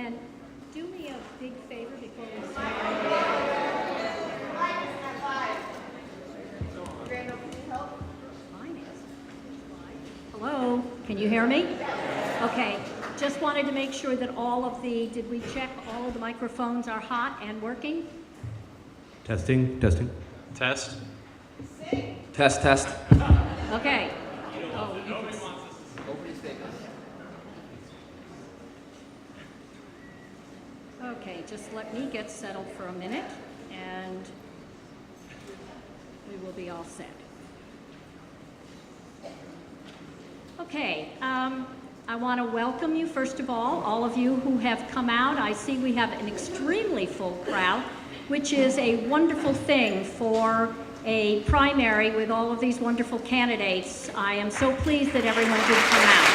And do me a big favor before we start. Hello, can you hear me? Okay, just wanted to make sure that did we check all of the microphones are hot and working? Testing. Test. Test. Okay. Okay, just let me get settled for a minute and we will be all set. Okay, I want to welcome you, first of all of you who have come out. I see we have an extremely full crowd, which is a wonderful thing for a primary with all of these wonderful candidates. I am so pleased that everyone did come out.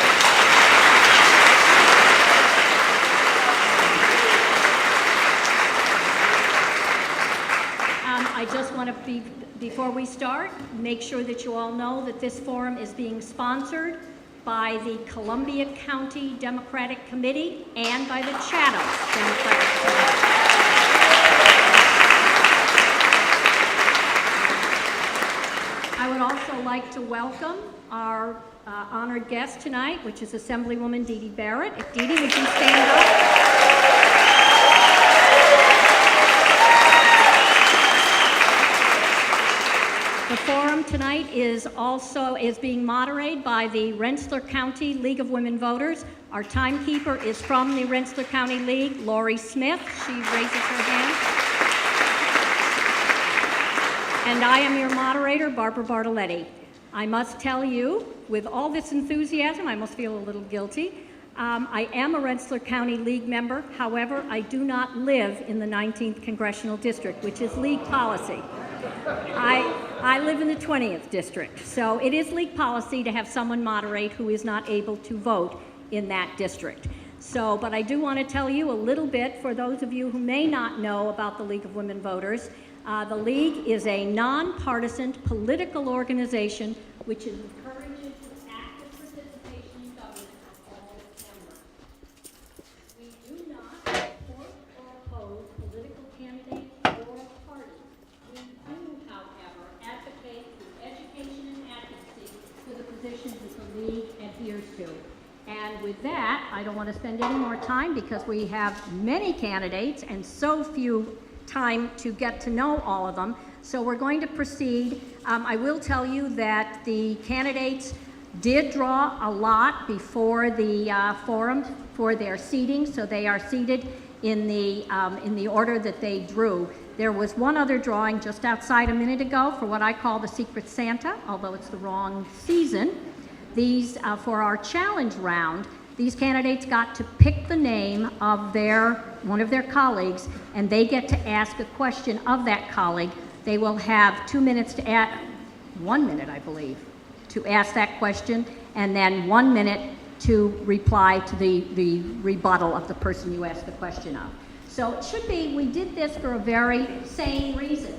I just want to, before we start, make sure that you all know that this forum is being sponsored by the Columbia County Democratic Committee and by the Chatham Democratic Committee. I would also like to welcome our honored guest tonight, which is Assemblywoman Dee Dee Barrett. If Dee Dee, would you stand up? The forum tonight is being moderated by the Rensselaer County League of Women Voters. Our timekeeper is from the Rensselaer County League, Lori Smith. She raises her hand. And I am your moderator, Barbara Bartoletti. I must tell you, with all this enthusiasm, I must feel a little guilty. I am a Rensselaer County League member. However, I do not live in the 19th Congressional District, which is League policy. I live in the 20th district, so it is league policy to have someone moderate who is not able to vote in that district. So, but I do want to tell you a little bit for those of you who may not know about the League of Women Voters. The League is a nonpartisan political organization which encourages active participation in government of all its members. We do not support or oppose political candidates or parties. We do, however, advocate through education and advocacy for the positions that the League adheres to. And with that, I don't want to spend any more time because we have many candidates and so few time to get to know all of them. So we're going to proceed. I will tell you that the candidates did draw a lot before the forum for their seating, so they are seated in the order that they drew. There was one other drawing just outside a minute ago for what I call the Secret Santa, although it's the wrong season. These, for our challenge round, these candidates got to pick the name of one of their colleagues, and they get to ask a question of that colleague. They will have 2 minutes to add, 1 minute, I believe, to ask that question, and then 1 minute to reply to the rebuttal of the person you asked the question of. So it should be, we did this for a very sane reason.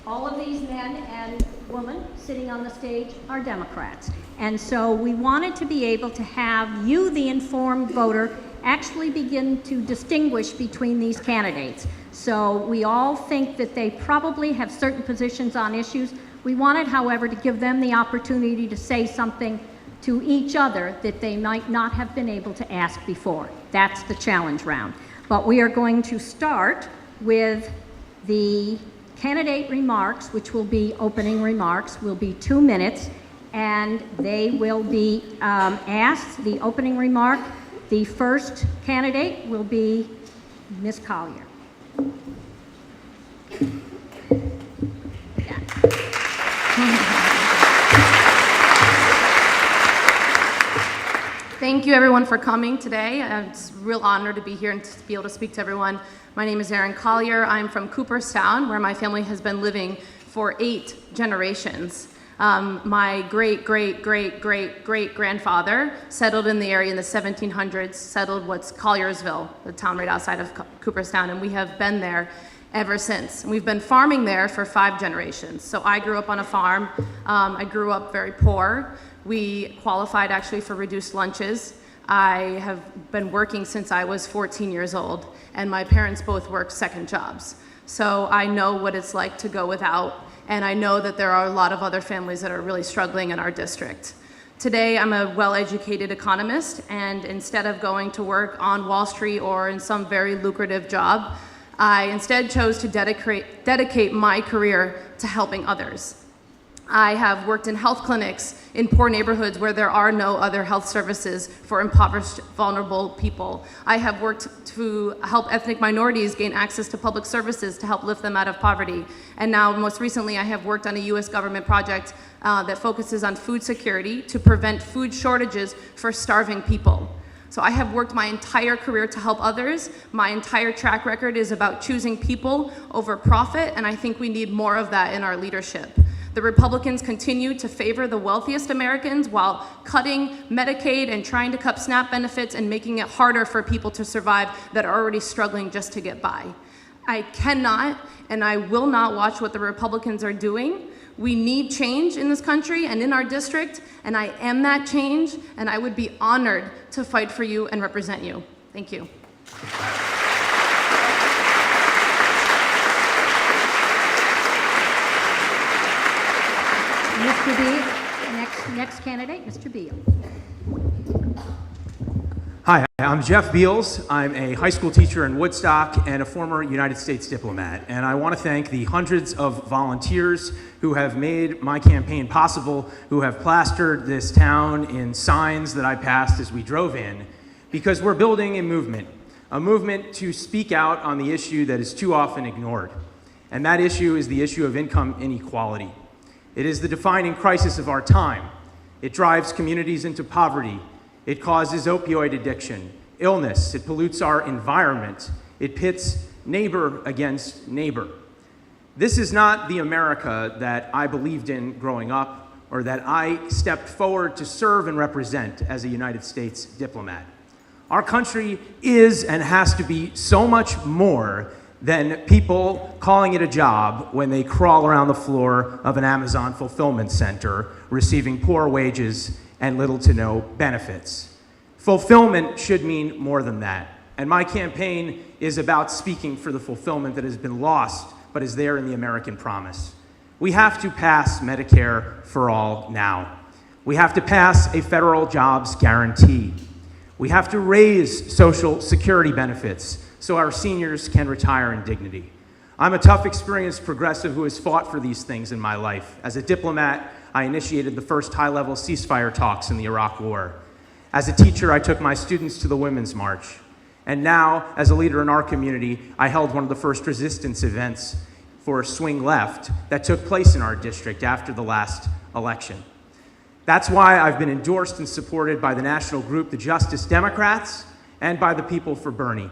All of these men and women sitting on the stage are Democrats. And so we wanted to be able to have you, the informed voter, actually begin to distinguish between these candidates. So we all think that they probably have certain positions on issues. We wanted, however, to give them the opportunity to say something to each other that they might not have been able to ask before. That's the challenge round. But we are going to start with the candidate remarks, which will be opening remarks, will be 2 minutes, and they will be asked the opening remark. The first candidate will be Ms. Collier. Thank you everyone for coming today. It's a real honor to be here and to be able to speak to everyone. My name is Erin Collier. I'm from Cooperstown, where my family has been living for 8 generations. My great-great-great-great-great-grandfather settled in the area in the 1700s, settled what's Colliersville, the town right outside of Cooperstown, and we have been there ever since. And we've been farming there for 5 generations. So I grew up on a farm. I grew up very poor. We qualified actually for reduced lunches. I have been working since I was 14 years old, and my parents both work second jobs. So I know what it's like to go without, and I know that there are a lot of other families that are really struggling in our district. Today, I'm a well-educated economist, and instead of going to work on Wall Street or in some very lucrative job, I instead chose to dedicate my career to helping others. I have worked in health clinics in poor neighborhoods where there are no other health services for impoverished, vulnerable people. I have worked to help ethnic minorities gain access to public services to help lift them out of poverty. And now, most recently, I have worked on a US government project that focuses on food security to prevent food shortages for starving people. So I have worked my entire career to help others. My entire track record is about choosing people over profit, and I think we need more of that in our leadership. The Republicans continue to favor the wealthiest Americans while cutting Medicaid and trying to cut SNAP benefits and making it harder for people to survive that are already struggling just to get by. I cannot and I will not watch what the Republicans are doing. We need change in this country and in our district, and I am that change, and I would be honored to fight for you and represent you. Thank you. Mr. Beal, next candidate, Mr. Beal. Hi, I'm Jeff Beals. I'm a high school teacher in Woodstock and a former United States diplomat. And I want to thank the hundreds of volunteers who have made my campaign possible, who have plastered this town in signs that I passed as we drove in, because we're building a movement to speak out on the issue that is too often ignored. And that issue is the issue of income inequality. It is the defining crisis of our time. It drives communities into poverty. It causes opioid addiction, illness. It pollutes our environment. It pits neighbor against neighbor. This is not the America that I believed in growing up or that I stepped forward to serve and represent as a United States diplomat. Our country is and has to be so much more than people calling it a job when they crawl around the floor of an Amazon fulfillment center, receiving poor wages and little to no benefits. Fulfillment should mean more than that. And my campaign is about speaking for the fulfillment that has been lost, but is there in the American promise. We have to pass Medicare for all now. We have to pass a federal jobs guarantee. We have to raise Social Security benefits so our seniors can retire in dignity. I'm a tough, experienced progressive who has fought for these things in my life. As a diplomat, I initiated the first high-level ceasefire talks in the Iraq War. As a teacher, I took my students to the Women's March. And now, as a leader in our community, I held one of the first resistance events for swing left that took place in our district after the last election. That's why I've been endorsed and supported by the national group, the Justice Democrats, and by the People for Bernie,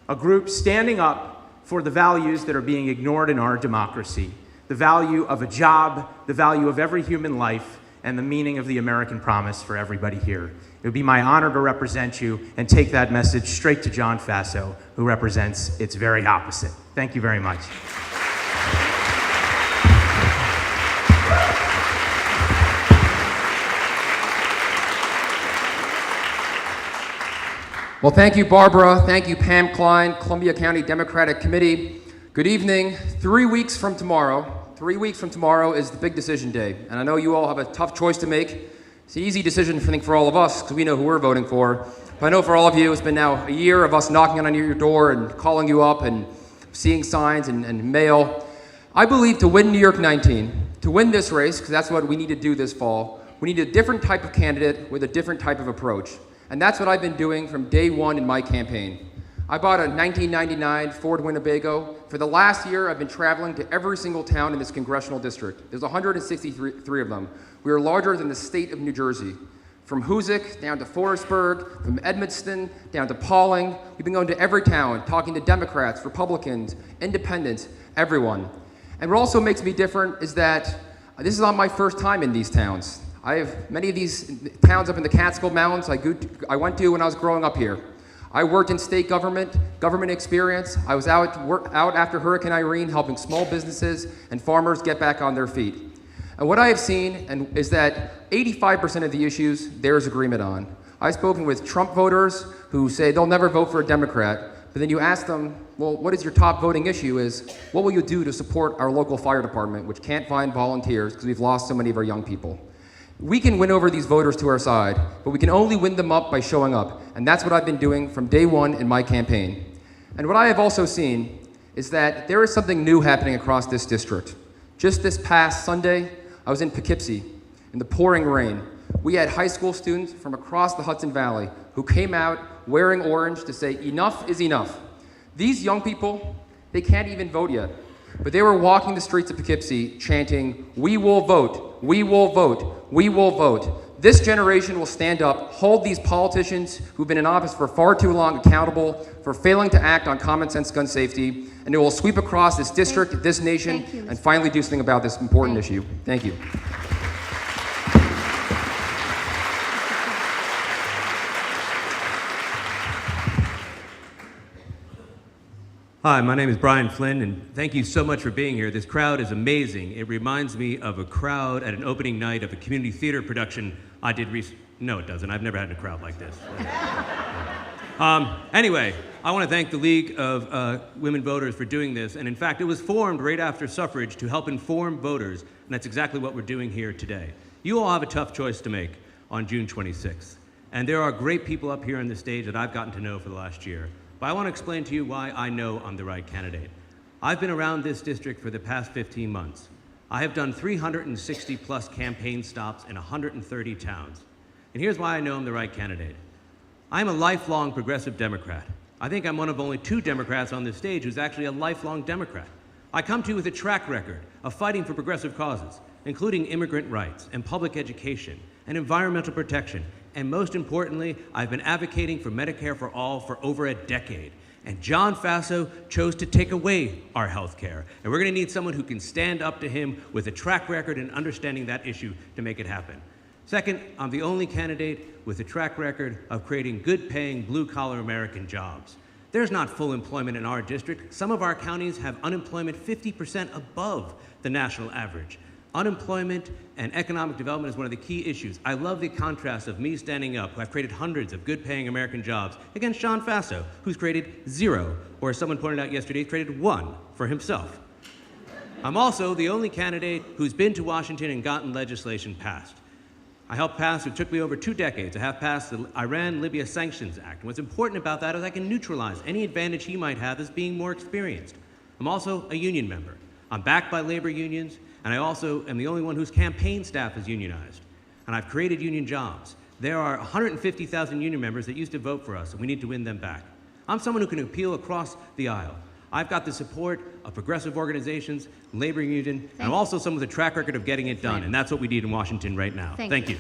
a group standing up for the values that are being ignored in our democracy, the value of a job, the value of every human life, and the meaning of the American promise for everybody here. It would be my honor to represent you and take that message straight to John Faso, who represents its very opposite. Thank you very much. Well, thank you, Barbara. Thank you, Pam Klein, Columbia County Democratic Committee. Good evening. 3 weeks from tomorrow is the big decision day. And I know you all have a tough choice to make. It's an easy decision, I think, for all of us, because we know who we're voting for. But I know for all of you, it's been now a year of us knocking on your door and calling you up and seeing signs and mail. I believe to win New York 19, to win this race, because that's what we need to do this fall, we need a different type of candidate with a different type of approach. And that's what I've been doing from day one in my campaign. I bought a 1999 Ford Winnebago. For the last year, I've been traveling to every single town in this congressional district. There's 163 of them. We are larger than the state of New Jersey. From Hoosick down to Forestburg, from Edmonston down to Pauling. We've been going to every town, talking to Democrats, Republicans, independents, everyone. And what also makes me different is that this is not my first time in these towns. I have many of these towns up in the Catskill Mountains I went to when I was growing up here. I worked in state government experience. I was out after Hurricane Irene helping small businesses and farmers get back on their feet. And what I have seen is that 85% of the issues there is agreement on. I've spoken with Trump voters who say they'll never vote for a Democrat, but then you ask them, well, what is your top voting issue? Is what will you do to support our local fire department, which can't find volunteers because we've lost so many of our young people? We can win over these voters to our side, but we can only win them up by showing up. And that's what I've been doing from day one in my campaign. And what I have also seen is that there is something new happening across this district. Just this past Sunday, I was in Poughkeepsie in the pouring rain. We had high school students from across the Hudson Valley who came out wearing orange to say enough is enough. These young people, they can't even vote yet, but they were walking the streets of Poughkeepsie chanting, "We will vote, we will vote, we will vote." This generation will stand up, hold these politicians who've been in office for far too long accountable for failing to act on common sense gun safety, and it will sweep across this district, this nation, and finally do something about this important issue. Thank you. Hi, my name is Brian Flynn, and thank you so much for being here. This crowd is amazing. It reminds me of a crowd at an opening night of a community theater production I did recently. No, it doesn't. I've never had a crowd like this. Anyway, I want to thank the League of Women Voters for doing this, and in fact, it was formed right after suffrage to help inform voters, and that's exactly what we're doing here today. You all have a tough choice to make on June 26th, and there are great people up here on the stage that I've gotten to know for the last year. But I want to explain to you why I know I'm the right candidate. I've been around this district for the past 15 months. I have done 360 plus campaign stops in 130 towns. And here's why I know I'm the right candidate. I'm a lifelong progressive Democrat. I think I'm one of only 2 Democrats on this stage who's actually a lifelong Democrat. I come to you with a track record of fighting for progressive causes, including immigrant rights and public education and environmental protection. And most importantly, I've been advocating for Medicare for all for over a decade. And John Faso chose to take away our health care. And we're gonna need someone who can stand up to him with a track record and understanding that issue to make it happen. Second, I'm the only candidate with a track record of creating good-paying, blue-collar American jobs. There's not full employment in our district. Some of our counties have unemployment 50% above the national average. Unemployment and economic development is one of the key issues. I love the contrast of me standing up, who I've created hundreds of good-paying American jobs, against John Faso, who's created 0, or as someone pointed out yesterday, created 1 for himself. I'm also the only candidate who's been to Washington and gotten legislation passed. I helped pass, it took me over 2 decades, to have passed the Iran-Libya Sanctions Act. And what's important about that is I can neutralize any advantage he might have as being more experienced. I'm also a union member. I'm backed by labor unions, and I also am the only one whose campaign staff is unionized. And I've created union jobs. There are 150,000 union members that used to vote for us, and we need to win them back. I'm someone who can appeal across the aisle. I've got the support of progressive organizations, labor union, and I'm also someone with a track record of getting it done, and that's what we need in Washington right now. Thank you.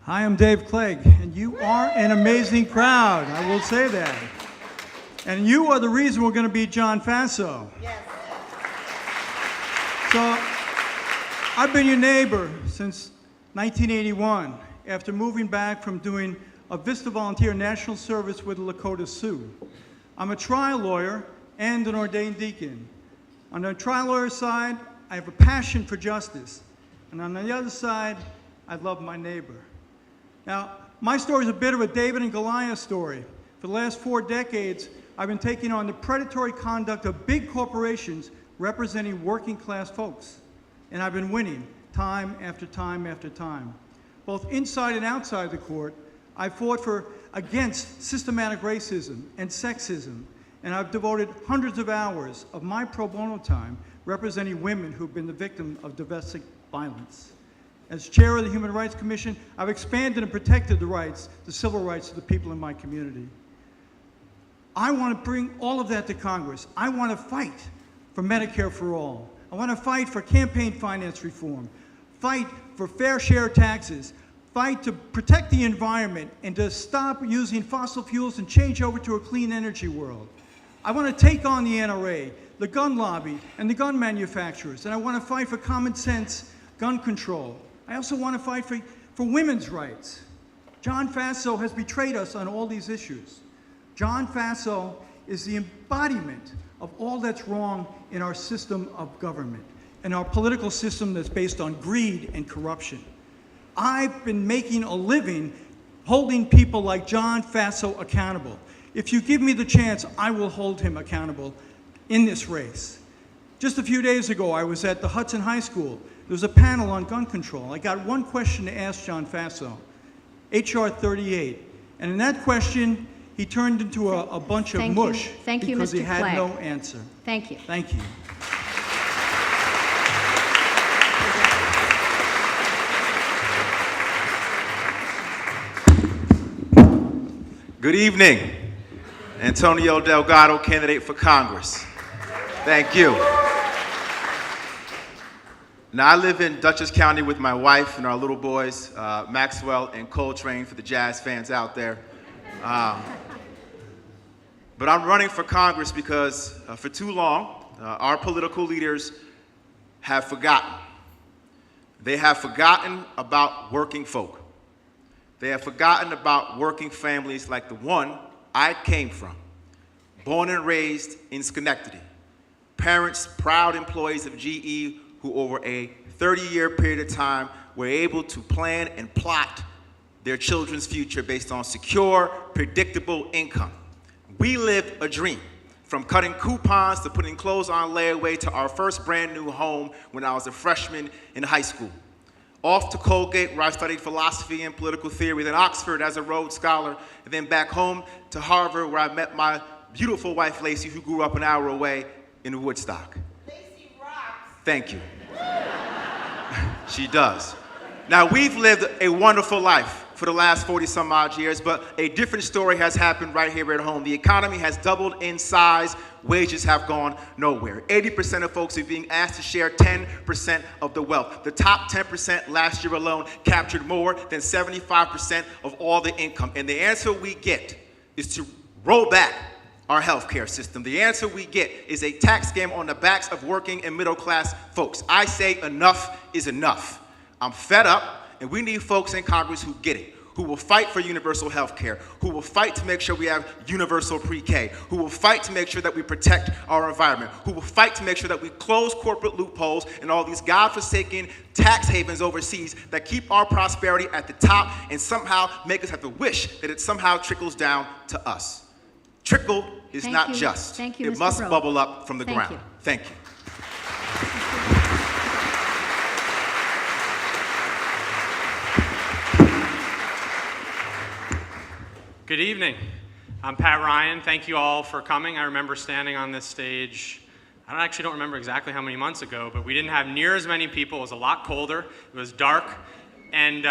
Hi, I'm Dave Clegg, and you are an amazing crowd, I will say that. And you are the reason we're going to beat John Faso. Yes. So, I've been your neighbor since 1981, after moving back from doing a Vista Volunteer National Service with the Lakota Sioux. I'm a trial lawyer and an ordained deacon. On the trial lawyer side, I have a passion for justice. And on the other side, I love my neighbor. Now, my story is a bit of a David and Goliath story. For the last 4 decades, I've been taking on the predatory conduct of big corporations representing working class folks. And I've been winning time after time after time. Both inside and outside the court, I fought against systematic racism and sexism, and I've devoted hundreds of hours of my pro bono time representing women who've been the victim of domestic violence. As chair of the Human Rights Commission, I've expanded and protected the civil rights of the people in my community. I want to bring all of that to Congress. I want to fight for Medicare for all. I want to fight for campaign finance reform, fight for fair share taxes, fight to protect the environment and to stop using fossil fuels and change over to a clean energy world. I want to take on the NRA, the gun lobby, and the gun manufacturers, and I want to fight for common sense gun control. I also want to fight for women's rights. John Faso has betrayed us on all these issues. John Faso is the embodiment of all that's wrong in our system of government and our political system that's based on greed and corruption. I've been making a living holding people like John Faso accountable. If you give me the chance, I will hold him accountable in this race. Just a few days ago, I was at the Hudson High School. There was a panel on gun control. I got one question to ask John Faso, HR 38. And in that question, he turned into a bunch of mush because he had no answer. Thank you. Thank you. Good evening. Antonio Delgado, candidate for Congress. Thank you. Now, I live in Dutchess County with my wife and our little boys, Maxwell and Coltrane, for the jazz fans out there. But I'm running for Congress because for too long, our political leaders have forgotten. They have forgotten about working folk. They have forgotten about working families like the one I came from, born and raised in Schenectady. Parents, proud employees of GE, who over a 30-year period of time were able to plan and plot their children's future based on secure, predictable income. We lived a dream, from cutting coupons to putting clothes on layaway to our first brand new home when I was a freshman in high school. Off to Colgate, where I studied philosophy and political theory, then Oxford as a Rhodes Scholar, and then back home to Harvard, where I met my beautiful wife, Lacey, who grew up an hour away in Woodstock. Lacey rocks. Thank you. She does. Now, we've lived a wonderful life for the last 40-some odd years, but a different story has happened right here at home. The economy has doubled in size. Wages have gone nowhere. 80% of folks are being asked to share 10% of the wealth. The top 10% last year alone captured more than 75% of all the income. And the answer we get is to roll back our healthcare system. The answer we get is a tax scam on the backs of working and middle-class folks. I say enough is enough. I'm fed up, and we need folks in Congress who get it, who will fight for universal health care, who will fight to make sure we have universal pre-K, who will fight to make sure that we protect our environment, who will fight to make sure that we close corporate loopholes and all these godforsaken tax havens overseas that keep our prosperity at the top and somehow make us have to wish that it somehow trickles down to us. Trickle is not just. Thank you, it Mr. must Brogue. bubble up from the Thank ground. you. Thank you. Good evening. I'm Pat Ryan. Thank you all for coming. I remember standing on this stage, I actually don't remember exactly how many months ago, but we didn't have near as many people. It was a lot colder. It was dark. And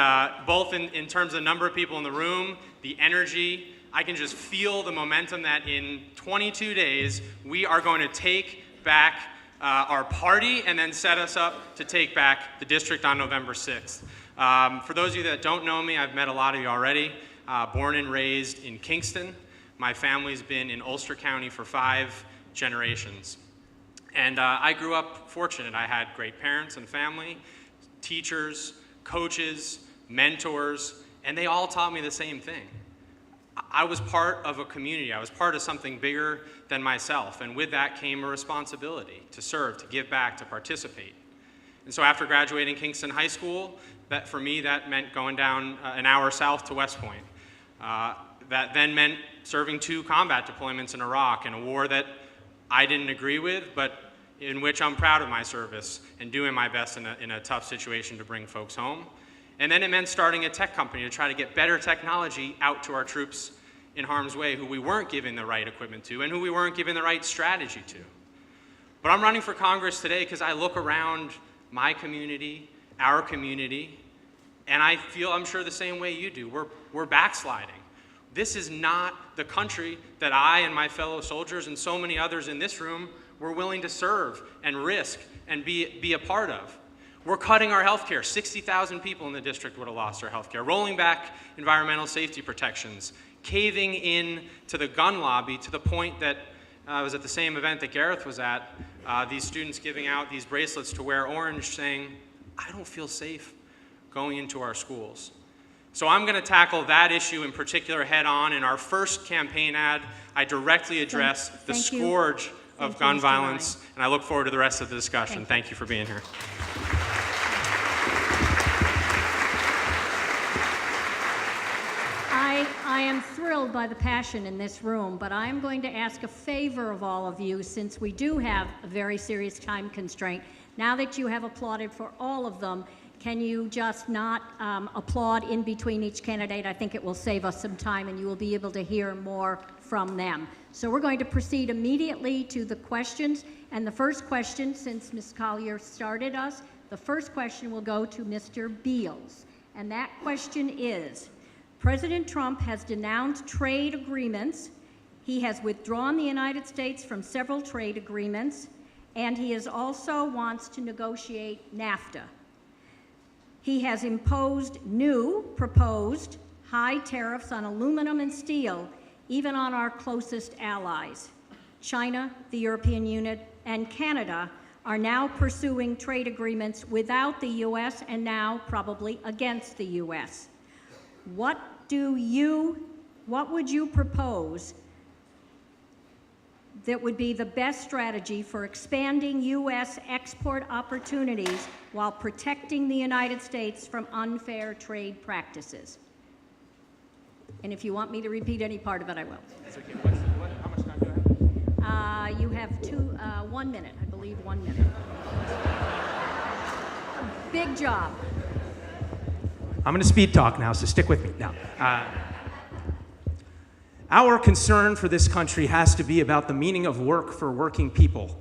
both in terms of number of people in the room, the energy, I can just feel the momentum that in 22 days, we are going to take back our party and then set us up to take back the district on November 6th. For those of you that don't know me, I've met a lot of you already. Born and raised in Kingston. My family's been in Ulster County for 5 generations. And I grew up fortunate. I had great parents and family, teachers, coaches, mentors, and they all taught me the same thing. I was part of a community. I was part of something bigger than myself. And with that came a responsibility to serve, to give back, to participate. And so after graduating Kingston High School, that for me, that meant going down an hour south to West Point. That then meant serving 2 combat deployments in Iraq in a war that I didn't agree with, but in which I'm proud of my service and doing my best in a tough situation to bring folks home. And then it meant starting a tech company to try to get better technology out to our troops in harm's way who we weren't giving the right equipment to and who we weren't giving the right strategy to. But I'm running for Congress today because I look around my community, our community, and I feel, I'm sure, the same way you do. We're backsliding. This is not the country that I and my fellow soldiers and so many others in this room were willing to serve and risk and be a part of. We're cutting our health care. 60,000 people in the district would have lost their health care. Rolling back environmental safety protections. Caving in to the gun lobby to the point that I was at the same event that Gareth was at, these students giving out these bracelets to wear orange saying, I don't feel safe going into our schools. So I'm going to tackle that issue in particular head on. In our first campaign ad, I directly address the Thank you. scourge of Thank you, gun Mr. violence, Ryan. and I look forward to the rest of the discussion. Thank you for being here. I am thrilled by the passion in this room, but I am going to ask a favor of all of you, since we do have a very serious time constraint. Now that you have applauded for all of them, can you just not applaud in between each candidate? I think it will save us some time, and you will be able to hear more from them. So we're going to proceed immediately to the questions. And the first question, since Ms. Collier started us, the first question will go to Mr. Beals. And that question is, President Trump has denounced trade agreements. He has withdrawn the United States from several trade agreements, and he also wants to negotiate NAFTA. He has imposed proposed high tariffs on aluminum and steel, even on our closest allies. China, the European Union, and Canada are now pursuing trade agreements without the U.S. and now probably against the U.S. What would you propose that would be the best strategy for expanding U.S. export opportunities while protecting the United States from unfair trade practices? And if you want me to repeat any part of it, I will. That's okay. How much time do I have? You have 1 minute, I believe 1 minute. Big job. I'm going to speed talk now, so stick with me. Now, our concern for this country has to be about the meaning of work for working people.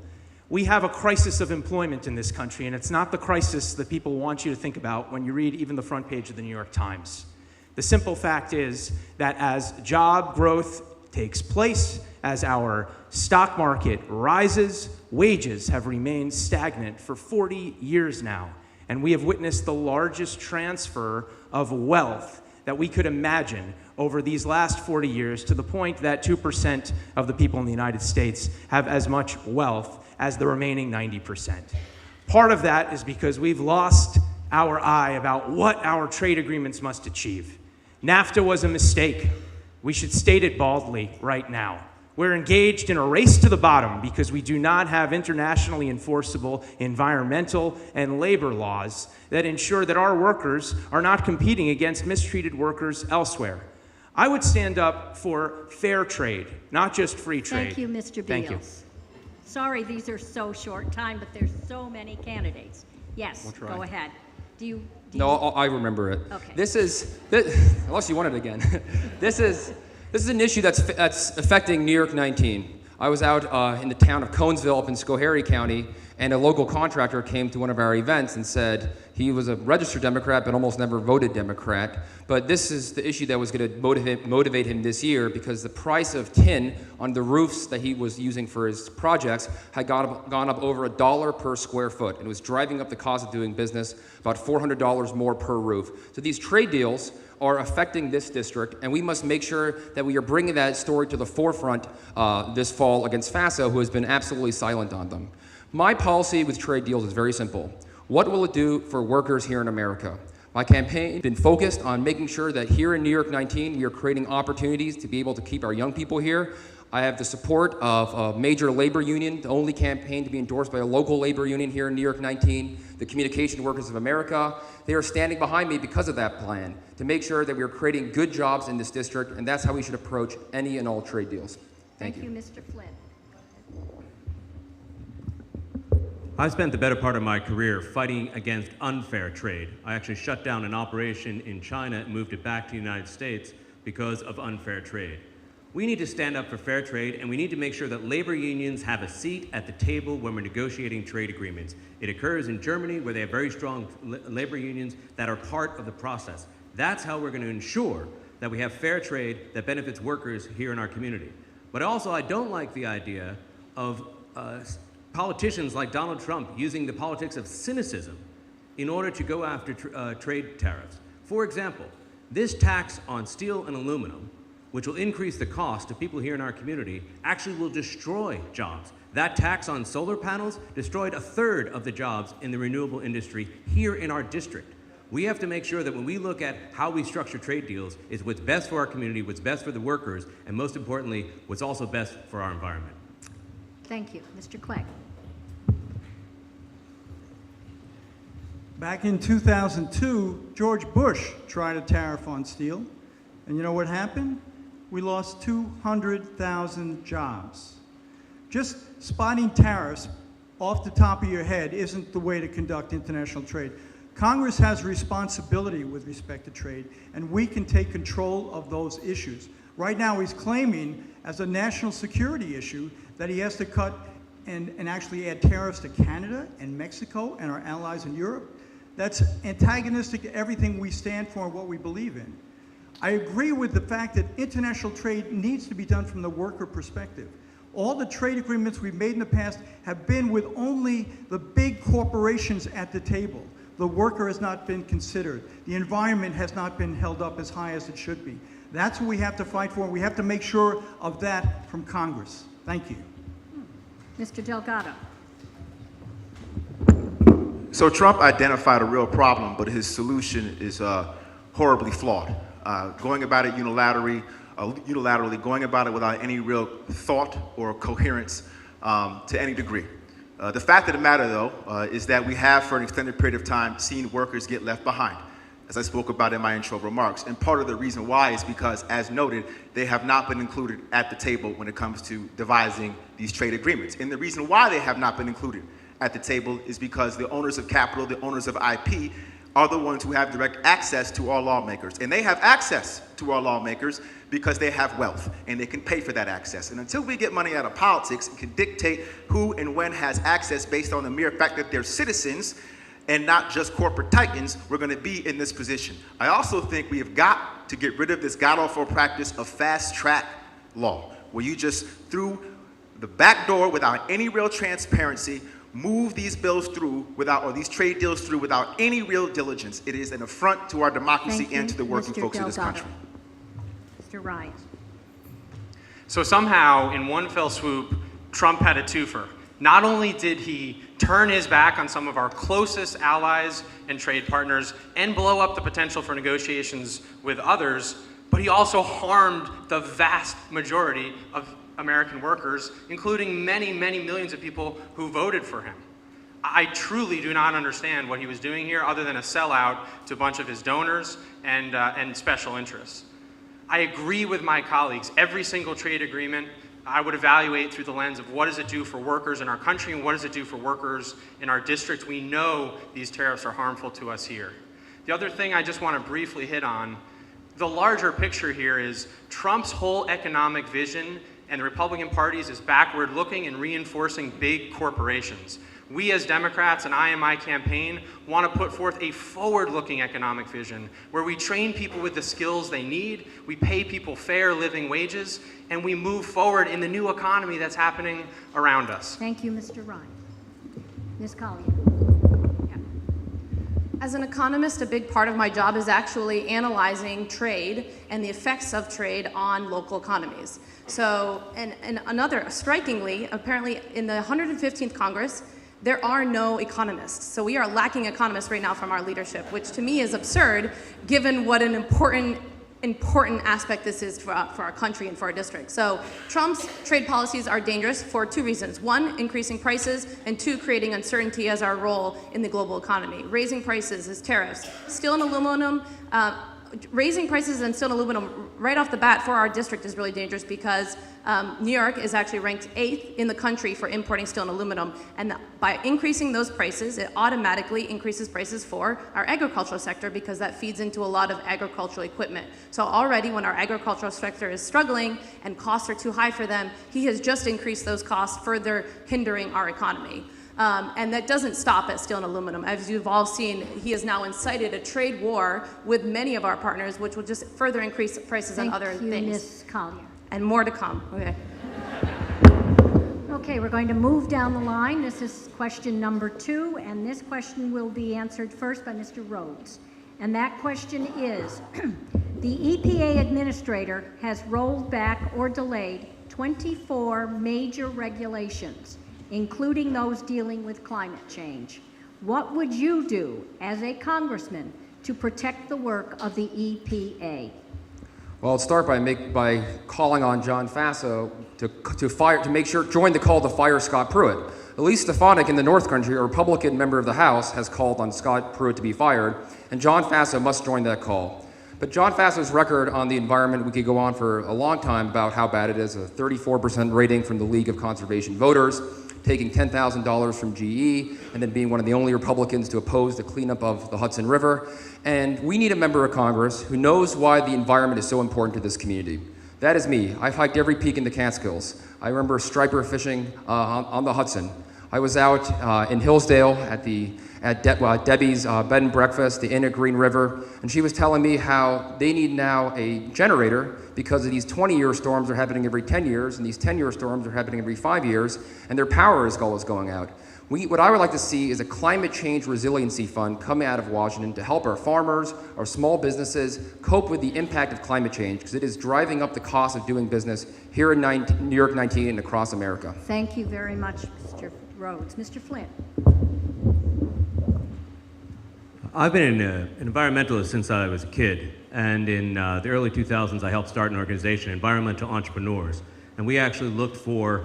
We have a crisis of employment in this country, and it's not the crisis that people want you to think about when you read even the front page of the New York Times. The simple fact is that as job growth takes place, as our stock market rises, wages have remained stagnant for 40 years now. And we have witnessed the largest transfer of wealth that we could imagine over these last 40 years, to the point that 2% of the people in the United States have as much wealth as the remaining 90%. Part of that is because we've lost our eye about what our trade agreements must achieve. NAFTA was a mistake. We should state it baldly right now. We're engaged in a race to the bottom because we do not have internationally enforceable environmental and labor laws that ensure that our workers are not competing against mistreated workers elsewhere. I would stand up for fair trade, not just free trade. Thank you, Mr. Beals. Thank you. Sorry, these are so short time, but there's so many candidates. Yes, We'll try. go ahead. Do you No, I remember it. Okay. Unless you want it again. This is an issue that's affecting New York 19. I was out in the town of Conesville up in Schoharie County, and a local contractor came to one of our events and said he was a registered Democrat but almost never voted Democrat. But this is the issue that was going to motivate him this year, because the price of tin on the roofs that he was using for his projects had gone up over $1 per square foot, and it was driving up the cost of doing business about $400 more per roof. So these trade deals are affecting this district, and we must make sure that we are bringing that story to the forefront this fall against FASA, who has been absolutely silent on them. My policy with trade deals is very simple. What will it do for workers here in America? My campaign has been focused on making sure that here in New York 19, we are creating opportunities to be able to keep our young people here. I have the support of a major labor union, the only campaign to be endorsed by a local labor union here in New York 19, the Communication Workers of America. They are standing behind me because of that plan, to make sure that we are creating good jobs in this district, and that's how we should approach any and all trade deals. Thank you. Mr. Flynn. I spent the better part of my career fighting against unfair trade. I actually shut down an operation in China and moved it back to the United States because of unfair trade. We need to stand up for fair trade, and we need to make sure that labor unions have a seat at the table when we're negotiating trade agreements. It occurs in Germany, where they have very strong labor unions that are part of the process. That's how we're going to ensure that we have fair trade that benefits workers here in our community. But also, I don't like the idea of politicians like Donald Trump using the politics of cynicism in order to go after trade tariffs. For example, this tax on steel and aluminum, which will increase the cost to people here in our community, actually will destroy jobs. That tax on solar panels destroyed 1/3 of the jobs in the renewable industry here in our district. We have to make sure that when we look at how we structure trade deals, it's what's best for our community, what's best for the workers, and most importantly, what's also best for our environment. Thank you. Mr. Clegg. Back in 2002, George Bush tried a tariff on steel, and you know what happened? We lost 200,000 jobs. Just spotting tariffs off the top of your head isn't the way to conduct international trade. Congress has responsibility with respect to trade, and we can take control of those issues. Right now, he's claiming as a national security issue that he has to cut and actually add tariffs to Canada and Mexico and our allies in Europe. That's antagonistic to everything we stand for and what we believe in. I agree with the fact that international trade needs to be done from the worker perspective. All the trade agreements we've made in the past have been with only the big corporations at the table. The worker has not been considered. The environment has not been held up as high as it should be. That's what we have to fight for. We have to make sure of that from Congress. Thank you. Mr. Delgado. So Trump identified a real problem, but his solution is horribly flawed. Going about it unilaterally, going about it without any real thought or coherence to any degree. The fact of the matter, though, is that we have, for an extended period of time, seen workers get left behind, as I spoke about in my intro remarks. And part of the reason why is because, as noted, they have not been included at the table when it comes to devising these trade agreements. And the reason why they have not been included at the table is because the owners of capital, the owners of IP, are the ones who have direct access to our lawmakers. And they have access to our lawmakers because they have wealth and they can pay for that access. And until we get money out of politics and can dictate who and when has access based on the mere fact that they're citizens and not just corporate titans, we're going to be in this position. I also think we have got to get rid of this god-awful practice of fast-track law, where you just through the back door without any real transparency move these bills through without, or these trade deals through without any real diligence. It is an affront to our democracy Thank you, and to the working Mr. folks of this Delgado. country. Mr. Ryan. So somehow, in one fell swoop, Trump had a twofer. Not only did he turn his back on some of our closest allies and trade partners and blow up the potential for negotiations with others, but he also harmed the vast majority of American workers, including many, many millions of people who voted for him. I truly do not understand what he was doing here other than a sellout to a bunch of his donors and special interests. I agree with my colleagues. Every single trade agreement I would evaluate through the lens of what does it do for workers in our country and what does it do for workers in our district. We know these tariffs are harmful to us here. The other thing I just want to briefly hit on, the larger picture here is Trump's whole economic vision and the Republican Party's is backward looking and reinforcing big corporations. We as Democrats, and I in my campaign, want to put forth a forward-looking economic vision where we train people with the skills they need, we pay people fair living wages, and we move forward in the new economy that's happening around us. Thank you, Mr. Ryan. Ms. Collier. As an economist, a big part of my job is actually analyzing trade and the effects of trade on local economies. So, and another, strikingly, apparently in the 115th Congress, there are no economists. So we are lacking economists right now from our leadership, which to me is absurd, given what an important aspect this is for our country and for our district. So Trump's trade policies are dangerous for two reasons. One, increasing prices, and two, creating uncertainty as our role in the global economy. Raising prices is tariffs. Steel and aluminum, raising prices in steel and aluminum right off the bat for our district is really dangerous because New York is actually ranked 8th in the country for importing steel and aluminum. And by increasing those prices, it automatically increases prices for our agricultural sector because that feeds into a lot of agricultural equipment. So already when our agricultural sector is struggling and costs are too high for them, he has just increased those costs, further hindering our economy. And that doesn't stop at steel and aluminum. As you've all seen, he has now incited a trade war with many of our partners, which will just further increase prices on other things. Thank you, Ms. Collier. And more to come. Okay. Okay, we're going to move down the line. This is question number 2, and this question will be answered first by Mr. Rhodes. And that question is, the EPA administrator has rolled back or delayed 24 major regulations, including those dealing with climate change. What would you do as a congressman to protect the work of the EPA? Well, I'll start by calling on John Faso to make sure join the call to fire Scott Pruitt. Elise Stefanik in the North Country, a Republican member of the House, has called on Scott Pruitt to be fired, and John Faso must join that call. But John Faso's record on the environment, we could go on for a long time about how bad it is. A 34% rating from the League of Conservation Voters, taking $10,000 from GE, and then being one of the only Republicans to oppose the cleanup of the Hudson River. And we need a member of Congress who knows why the environment is so important to this community. That is me. I've hiked every peak in the Catskills. I remember striper fishing on the Hudson. I was out in Hillsdale at Debbie's bed and breakfast, the Inn at Green River, and she was telling me how they need now a generator because of these 20-year storms are happening every 10 years, and these 10-year storms are happening every 5 years, and their power is always going out. What I would like to see is a climate change resiliency fund coming out of Washington to help our farmers, our small businesses cope with the impact of climate change, because it is driving up the cost of doing business here in New York 19 and across America. Thank you very much, Mr. Rhodes. Mr. Flynn. I've been an environmentalist since I was a kid, and in the early 2000s I helped start an organization, Environmental Entrepreneurs, and we actually looked for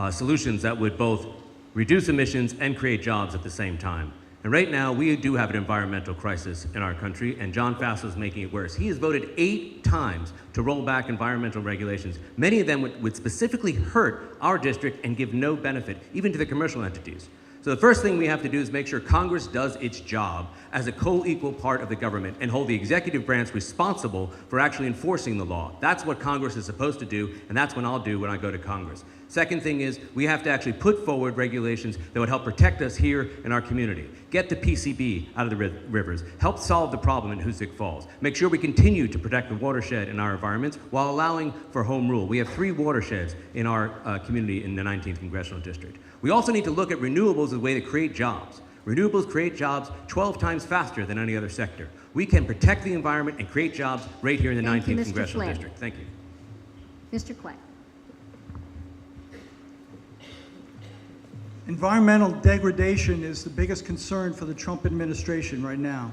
solutions that would both reduce emissions and create jobs at the same time. And right now we do have an environmental crisis in our country, and John Faso is making it worse. He has voted 8 times to roll back environmental regulations. Many of them would specifically hurt our district and give no benefit, even to the commercial entities. So the first thing we have to do is make sure Congress does its job as a co-equal part of the government and hold the executive branch responsible for actually enforcing the law. That's what Congress is supposed to do, and that's what I'll do when I go to Congress. Second thing is we have to actually put forward regulations that would help protect us here in our community. Get the PCB out of the rivers. Help solve the problem in Hoosick Falls. Make sure we continue to protect the watershed in our environments while allowing for home rule. We have 3 watersheds in our community in the 19th Congressional District. We also need to look at renewables as a way to create jobs. Renewables create jobs 12 times faster than any other sector. We can protect the environment and create jobs right here in the 19th Congressional District. Thank you. Mr. Clay. Environmental degradation is the biggest concern for the Trump administration right now.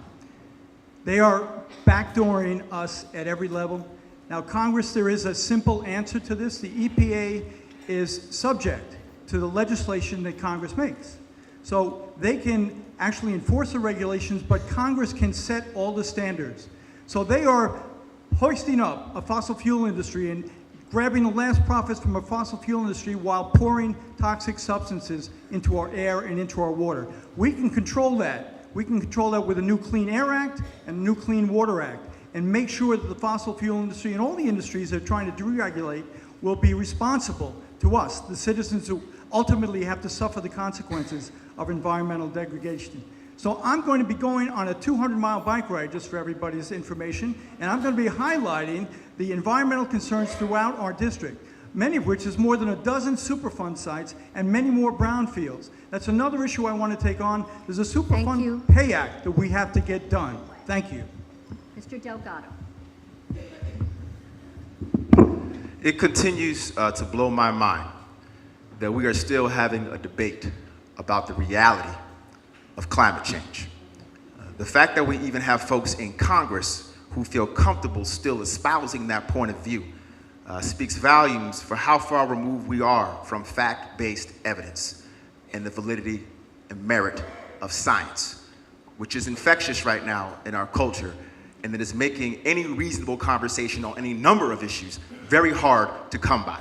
They are backdooring us at every level. Now, Congress, there is a simple answer to this. The EPA is subject to the legislation that Congress makes. So they can actually enforce the regulations, but Congress can set all the standards. So they are hoisting up a fossil fuel industry and grabbing the last profits from a fossil fuel industry while pouring toxic substances into our air and into our water. We can control that. We can control that with a new Clean Air Act and a new Clean Water Act, and make sure that the fossil fuel industry and all the industries that are trying to deregulate will be responsible to us, the citizens who ultimately have to suffer the consequences of environmental degradation. So I'm going to be going on a 200-mile bike ride, just for everybody's information, and I'm going to be highlighting the environmental concerns throughout our district, many of which is more than a dozen Superfund sites and many more brownfields. That's another issue I want to take on. There's a Superfund Pay Act that we have to get done. Thank you. Mr. Delgado. It continues to blow my mind that we are still having a debate about the reality of climate change. The fact that we even have folks in Congress who feel comfortable still espousing that point of view speaks volumes for how far removed we are from fact-based evidence and the validity and merit of science, which is infectious right now in our culture, and that is making any reasonable conversation on any number of issues very hard to come by.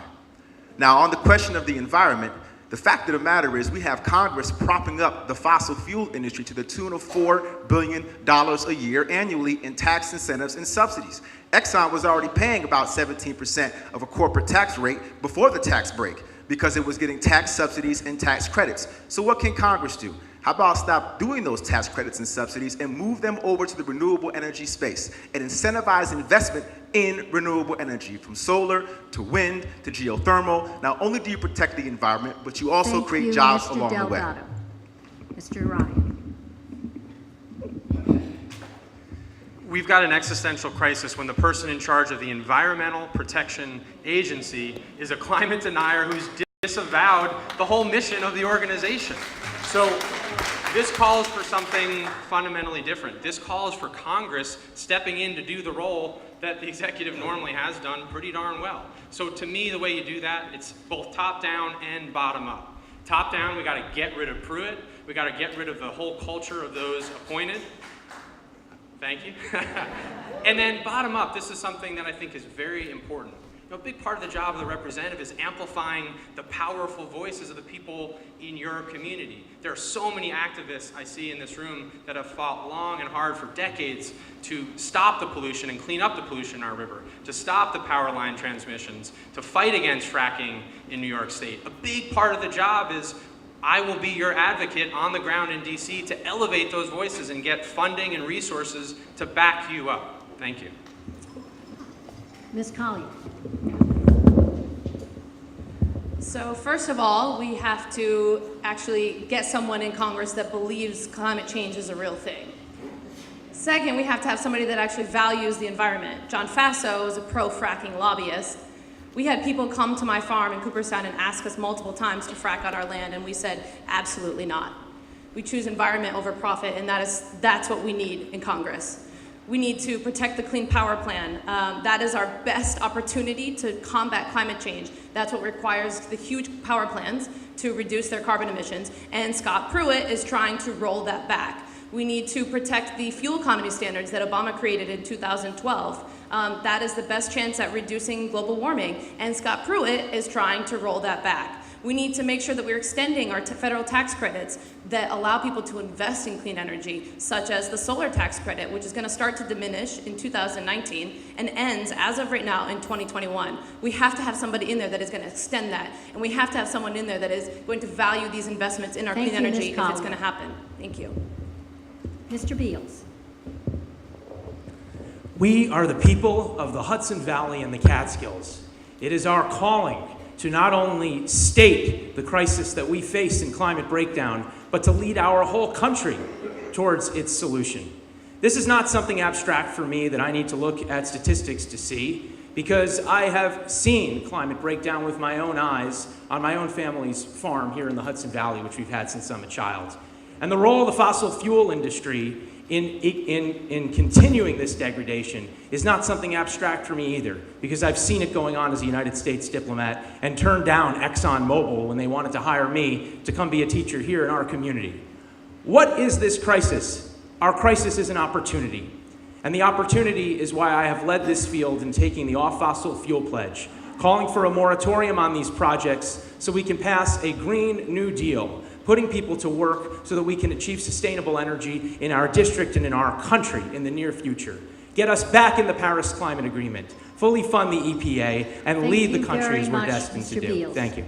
Now, on the question of the environment, the fact of the matter is we have Congress propping up the fossil fuel industry to the tune of $4 billion a year annually in tax incentives and subsidies. Exxon was already paying about 17% of a corporate tax rate before the tax break because it was getting tax subsidies and tax credits. So what can Congress do? How about stop doing those tax credits and subsidies and move them over to the renewable energy space and incentivize investment in renewable energy, from solar to wind to geothermal? Not only do you protect the environment, but you also create jobs along the way. Mr. Ryan. We've got an existential crisis when the person in charge of the Environmental Protection Agency is a climate denier who's disavowed the whole mission of the organization. So This calls for something fundamentally different. This calls for Congress stepping in to do the role that the executive normally has done pretty darn well. So to me, the way you do that, it's both top down and bottom up. Top down, we got to get rid of Pruitt. We got to get rid of the whole culture of those appointed. Thank you. And then bottom up, this is something that I think is very important. A big part of the job of the representative is amplifying the powerful voices of the people in your community. There are so many activists I see in this room that have fought long and hard for decades to stop the pollution and clean up the pollution in our river, to stop the power line transmissions, to fight against fracking in New York State. A big part of the job is I will be your advocate on the ground in DC to elevate those voices and get funding and resources to back you up. Thank you. Ms. Collier. So first of all, we have to actually get someone in Congress that believes climate change is a real thing. Second, we have to have somebody that actually values the environment. John Faso is a pro-fracking lobbyist. We had people come to my farm in Cooperstown and ask us multiple times to frack on our land, and we said, absolutely not. We choose environment over profit, and that's what we need in Congress. We need to protect the Clean Power Plan. That is our best opportunity to combat climate change. That's what requires the huge power plants to reduce their carbon emissions, and Scott Pruitt is trying to roll that back. We need to protect the fuel economy standards that Obama created in 2012. That is the best chance at reducing global warming, and Scott Pruitt is trying to roll that back. We need to make sure that we're extending our federal tax credits that allow people to invest in clean energy, such as the solar tax credit, which is going to start to diminish in 2019 and ends, as of right now, in 2021. We have to have somebody in there that is going to extend that, and we have to have someone in there that is going to value these investments in our clean energy if it's going to happen. Thank you. Mr. Beals. We are the people of the Hudson Valley and the Catskills. It is our calling to not only state the crisis that we face in climate breakdown, but to lead our whole country towards its solution. This is not something abstract for me that I need to look at statistics to see, because I have seen climate breakdown with my own eyes on my own family's farm here in the Hudson Valley, which we've had since I'm a child. And the role of the fossil fuel industry in continuing this degradation is not something abstract for me either, because I've seen it going on as a United States diplomat and turned down ExxonMobil when they wanted to hire me to come be a teacher here in our community. What is this crisis? Our crisis is an opportunity. And the opportunity is why I have led this field in taking the off-fossil fuel pledge, calling for a moratorium on these projects so we can pass a Green New Deal, putting people to work so that we can achieve sustainable energy in our district and in our country in the near future. Get us back in the Paris Climate Agreement, fully fund the EPA, and lead the country as we're destined to do. Thank you.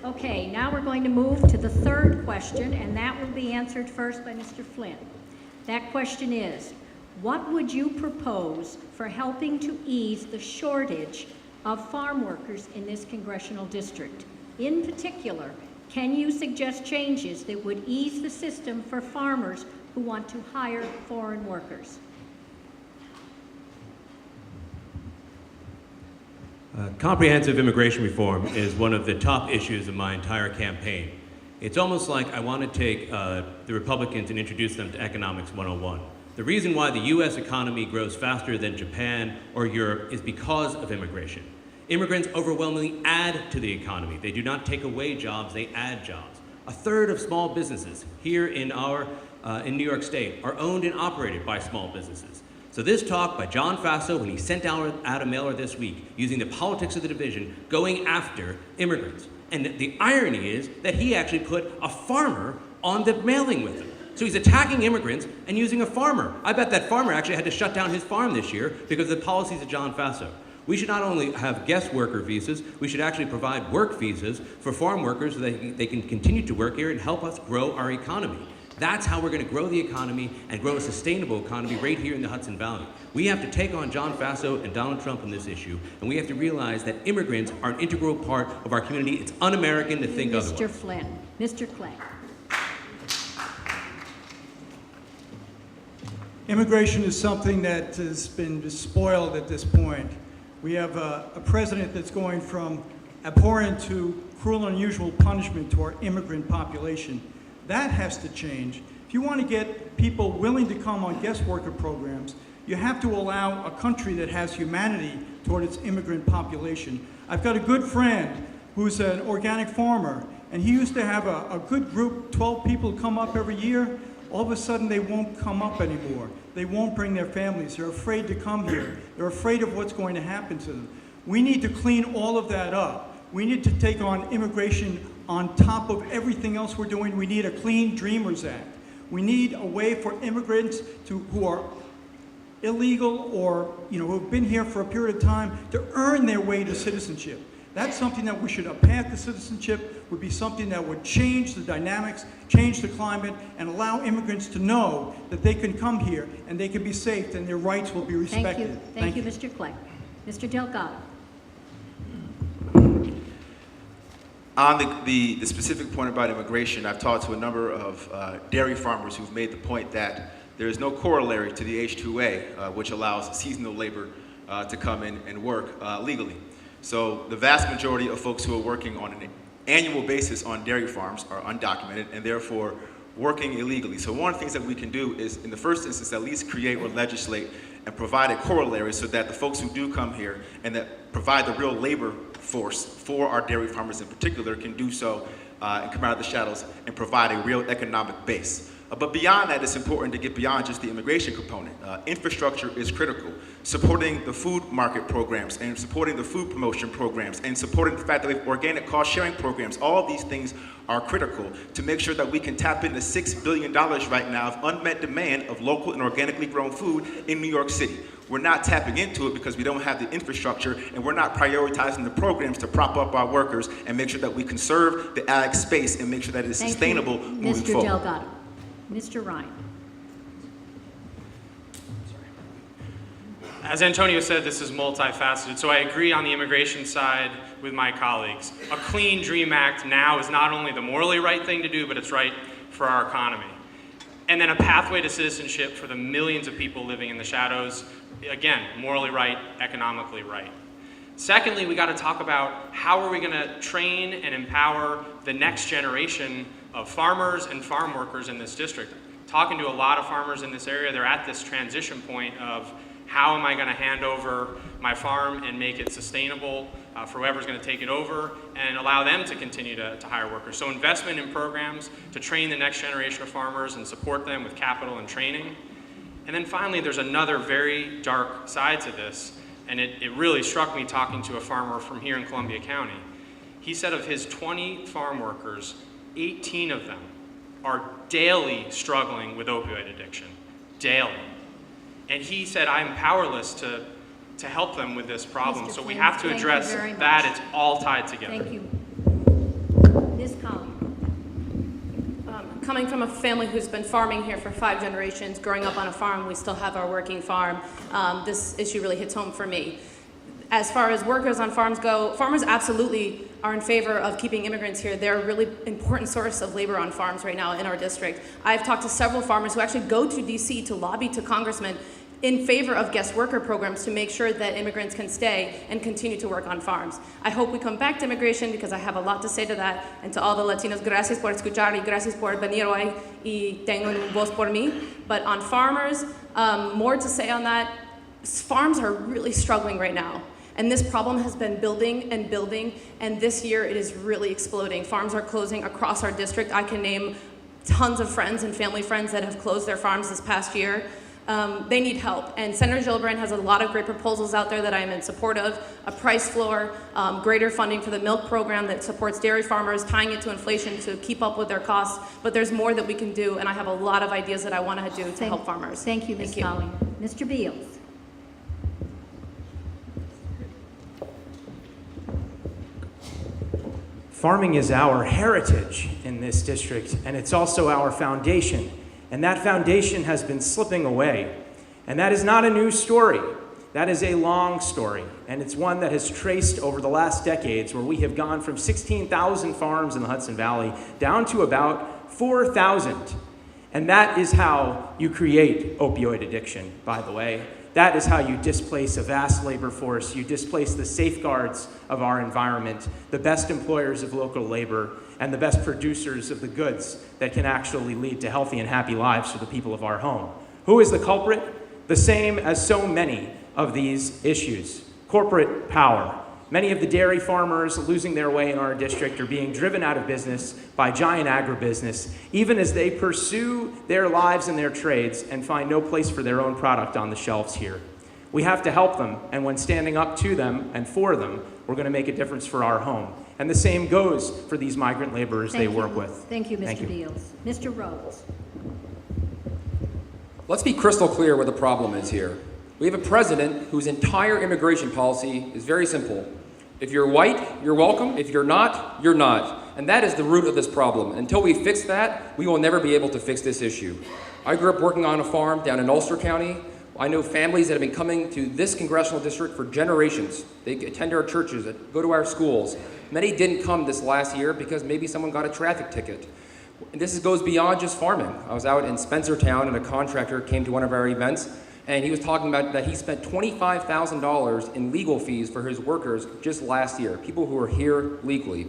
Okay, now we're going to move to the third question, and that will be answered first by Mr. Flynn. That question is, what would you propose for helping to ease the shortage of farm workers in this congressional district? In particular, can you suggest changes that would ease the system for farmers who want to hire foreign workers? Comprehensive immigration reform is one of the top issues of my entire campaign. It's almost like I want to take the Republicans and introduce them to Economics 101. The reason why the US economy grows faster than Japan or Europe is because of immigration. Immigrants overwhelmingly add to the economy. They do not take away jobs, they add jobs. A third of small businesses here in New York State are owned and operated by small businesses. So this talk by John Faso, when he sent out a mailer this week, using the politics of the division, going after immigrants. And the irony is that he actually put a farmer on the mailing with him. So he's attacking immigrants and using a farmer. I bet that farmer actually had to shut down his farm this year because of the policies of John Faso. We should not only have guest worker visas, we should actually provide work visas for farm workers so that they can continue to work here and help us grow our economy. That's how we're going to grow the economy and grow a sustainable economy right here in the Hudson Valley. We have to take on John Faso and Donald Trump on this issue, and we have to realize that immigrants are an integral part of our community. It's un-American to think otherwise. Mr. Flynn. Mr. Clay. Immigration is something that has been spoiled at this point. We have a president that's going from abhorrent to cruel and unusual punishment to our immigrant population. That has to change. If you want to get people willing to come on guest worker programs, you have to allow a country that has humanity toward its immigrant population. I've got a good friend who's an organic farmer, and he used to have a good group, 12 people come up every year. All of a sudden, they won't come up anymore. They won't bring their families. They're afraid to come here. They're afraid of what's going to happen to them. We need to clean all of that up. We need to take on immigration on top of everything else we're doing. We need a Clean Dreamers Act. We need a way for immigrants who are illegal or who have been here for a period of time to earn their way to citizenship. That's something that we should, a path to citizenship would be something that would change the dynamics, change the climate, and allow immigrants to know that they can come here and they can be safe and their rights will be respected. Thank you, Mr. Clay. Mr. Delgado. On the specific point about immigration, I've talked to a number of dairy farmers who've made the point that there is no corollary to the H-2A, which allows seasonal labor to come in and work legally. So the vast majority of folks who are working on an annual basis on dairy farms are undocumented and therefore working illegally. So one of the things that we can do is, in the first instance, at least create or legislate and provide a corollary so that the folks who do come here and that provide the real labor force for our dairy farmers in particular can do so and come out of the shadows and provide a real economic base. But beyond that, it's important to get beyond just the immigration component. Infrastructure is critical. Supporting the food market programs and supporting the food promotion programs and supporting the fact that we have organic cost sharing programs, all these things are critical to make sure that we can tap into $6 billion right now of unmet demand of local and organically grown food in New York City. We're not tapping into it because we don't have the infrastructure and we're not prioritizing the programs to prop up our workers and make sure that we conserve the ag space and make sure that it is sustainable moving forward. Mr. Delgado. Mr. Ryan. As Antonio said, this is multifaceted, so I agree on the immigration side with my colleagues. A Clean Dream Act now is not only the morally right thing to do, but it's right for our economy. And then a pathway to citizenship for the millions of people living in the shadows, again, morally right, economically right. Secondly, we got to talk about how are we going to train and empower the next generation of farmers and farm workers in this district. Talking to a lot of farmers in this area, they're at this transition point of how am I going to hand over my farm and make it sustainable for whoever's going to take it over and allow them to continue to hire workers. So investment in programs to train the next generation of farmers and support them with capital and training. And then finally, there's another very dark side to this, and it really struck me talking to a farmer from here in Columbia County. He said of his 20 farm workers, 18 of them are daily struggling with opioid addiction, daily. And he said, I'm powerless to help them with this problem, Mr. so we Flynn, have to thank you address very much. that. It's all tied together. Thank you. Ms. Collier. Coming from a family who's been farming here for 5 generations, growing up on a farm, we still have our working farm. This issue really hits home for me. As far as workers on farms go, farmers absolutely are in favor of keeping immigrants here. They're a really important source of labor on farms right now in our district. I've talked to several farmers who actually go to DC to lobby to congressmen in favor of guest worker programs to make sure that immigrants can stay and continue to work on farms. I hope we come back to immigration because I have a lot to say to that. And to all the Latinos, gracias por escuchar y gracias por venir hoy y tengo un voz por mí. But on farmers, more to say on that. Farms are really struggling right now. And this problem has been building and building, and this year it is really exploding. Farms are closing across our district. I can name tons of friends and family friends that have closed their farms this past year. They need help, and Senator Gillibrand has a lot of great proposals out there that I am in support of. A price floor, greater funding for the milk program that supports dairy farmers, tying it to inflation to keep up with their costs. But there's more that we can do, and I have a lot of ideas that I want to do to help farmers. Thank you, Ms. Collier. Mr. Beals. Farming is our heritage in this district, and it's also our foundation. And that foundation has been slipping away. And that is not a new story. That is a long story. And it's one that has traced over the last decades, where we have gone from 16,000 farms in the Hudson Valley down to about 4,000. And that is how you create opioid addiction, by the way. That is how you displace a vast labor force. You displace the safeguards of our environment, the best employers of local labor, and the best producers of the goods that can actually lead to healthy and happy lives for the people of our home. Who is the culprit? The same as so many of these issues: corporate power. Many of the dairy farmers losing their way in our district are being driven out of business by giant agribusiness, even as they pursue their lives and their trades and find no place for their own product on the shelves here. We have to help them, and when standing up to them and for them, we're going to make a difference for our home. And the same goes for these migrant laborers they work with. Thank you, Mr. Beals. Mr. Rhodes. Let's be crystal clear what the problem is here. We have a president whose entire immigration policy is very simple. If you're white, you're welcome. If you're not, you're not. And that is the root of this problem. Until we fix that, we will never be able to fix this issue. I grew up working on a farm down in Ulster County. I know families that have been coming to this congressional district for generations. They attend our churches, go to our schools. Many didn't come this last year because maybe someone got a traffic ticket. And this goes beyond just farming. I was out in Spencertown and a contractor came to one of our events, and he was talking about that he spent $25,000 in legal fees for his workers just last year, people who are here legally.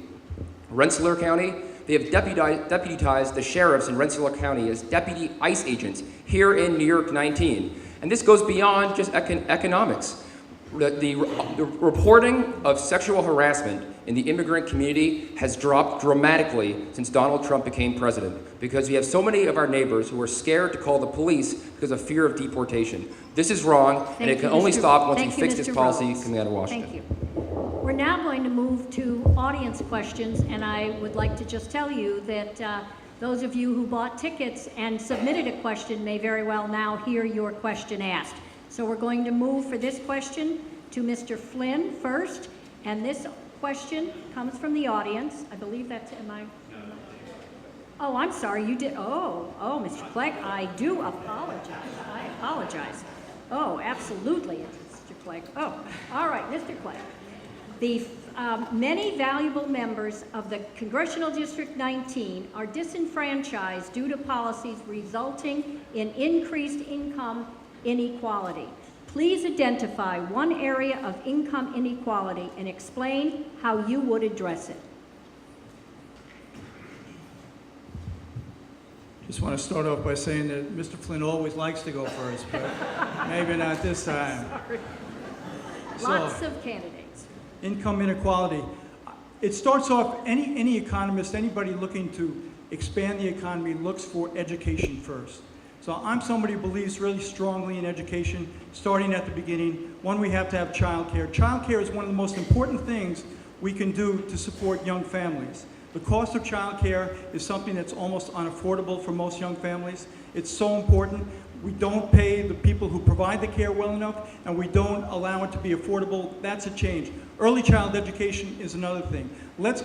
Rensselaer County, they have deputized the sheriffs in Rensselaer County as deputy ICE agents here in New York 19. And this goes beyond just economics. The reporting of sexual harassment in the immigrant community has dropped dramatically since Donald Trump became president, because we have so many of our neighbors who are scared to call the police because of fear of deportation. This is wrong, and it can only stop once we fix this policy coming out of Washington. Thank you. We're now going to move to audience questions, and I would like to just tell you that those of you who bought tickets and submitted a question may very well now hear your question asked. So we're going to move for this question to Mr. Flynn first, and this question comes from the audience. I believe that's, Oh, I'm sorry, you did, Mr. Clegg, I do apologize. I apologize. Oh, absolutely, Mr. Clegg. Oh, all right, Mr. Clegg. The many valuable members of the Congressional District 19 are disenfranchised due to policies resulting in increased income inequality. Please identify one area of income inequality and explain how you would address it. Just want to start off by saying that Mr. Flynn always likes to go first, but maybe not this time. Lots of candidates. Income inequality. It starts off, any economist, anybody looking to expand the economy looks for education first. So I'm somebody who believes really strongly in education, starting at the beginning. One, we have to have childcare. Childcare is one of the most important things we can do to support young families. The cost of childcare is something that's almost unaffordable for most young families. It's so important. We don't pay the people who provide the care well enough, and we don't allow it to be affordable. That's a change. Early child education is another thing. Let's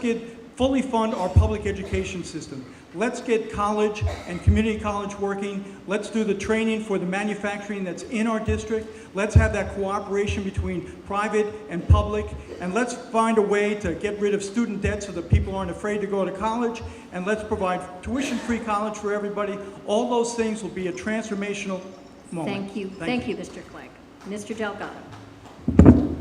fully fund our public education system. Let's get college and community college working. Let's do the training for the manufacturing that's in our district. Let's have that cooperation between private and public. And let's find a way to get rid of student debt so that people aren't afraid to go to college. And let's provide tuition-free college for everybody. All those things will be a transformational moment. Thank you. Thank you, Mr. Clegg. Mr. Delgado.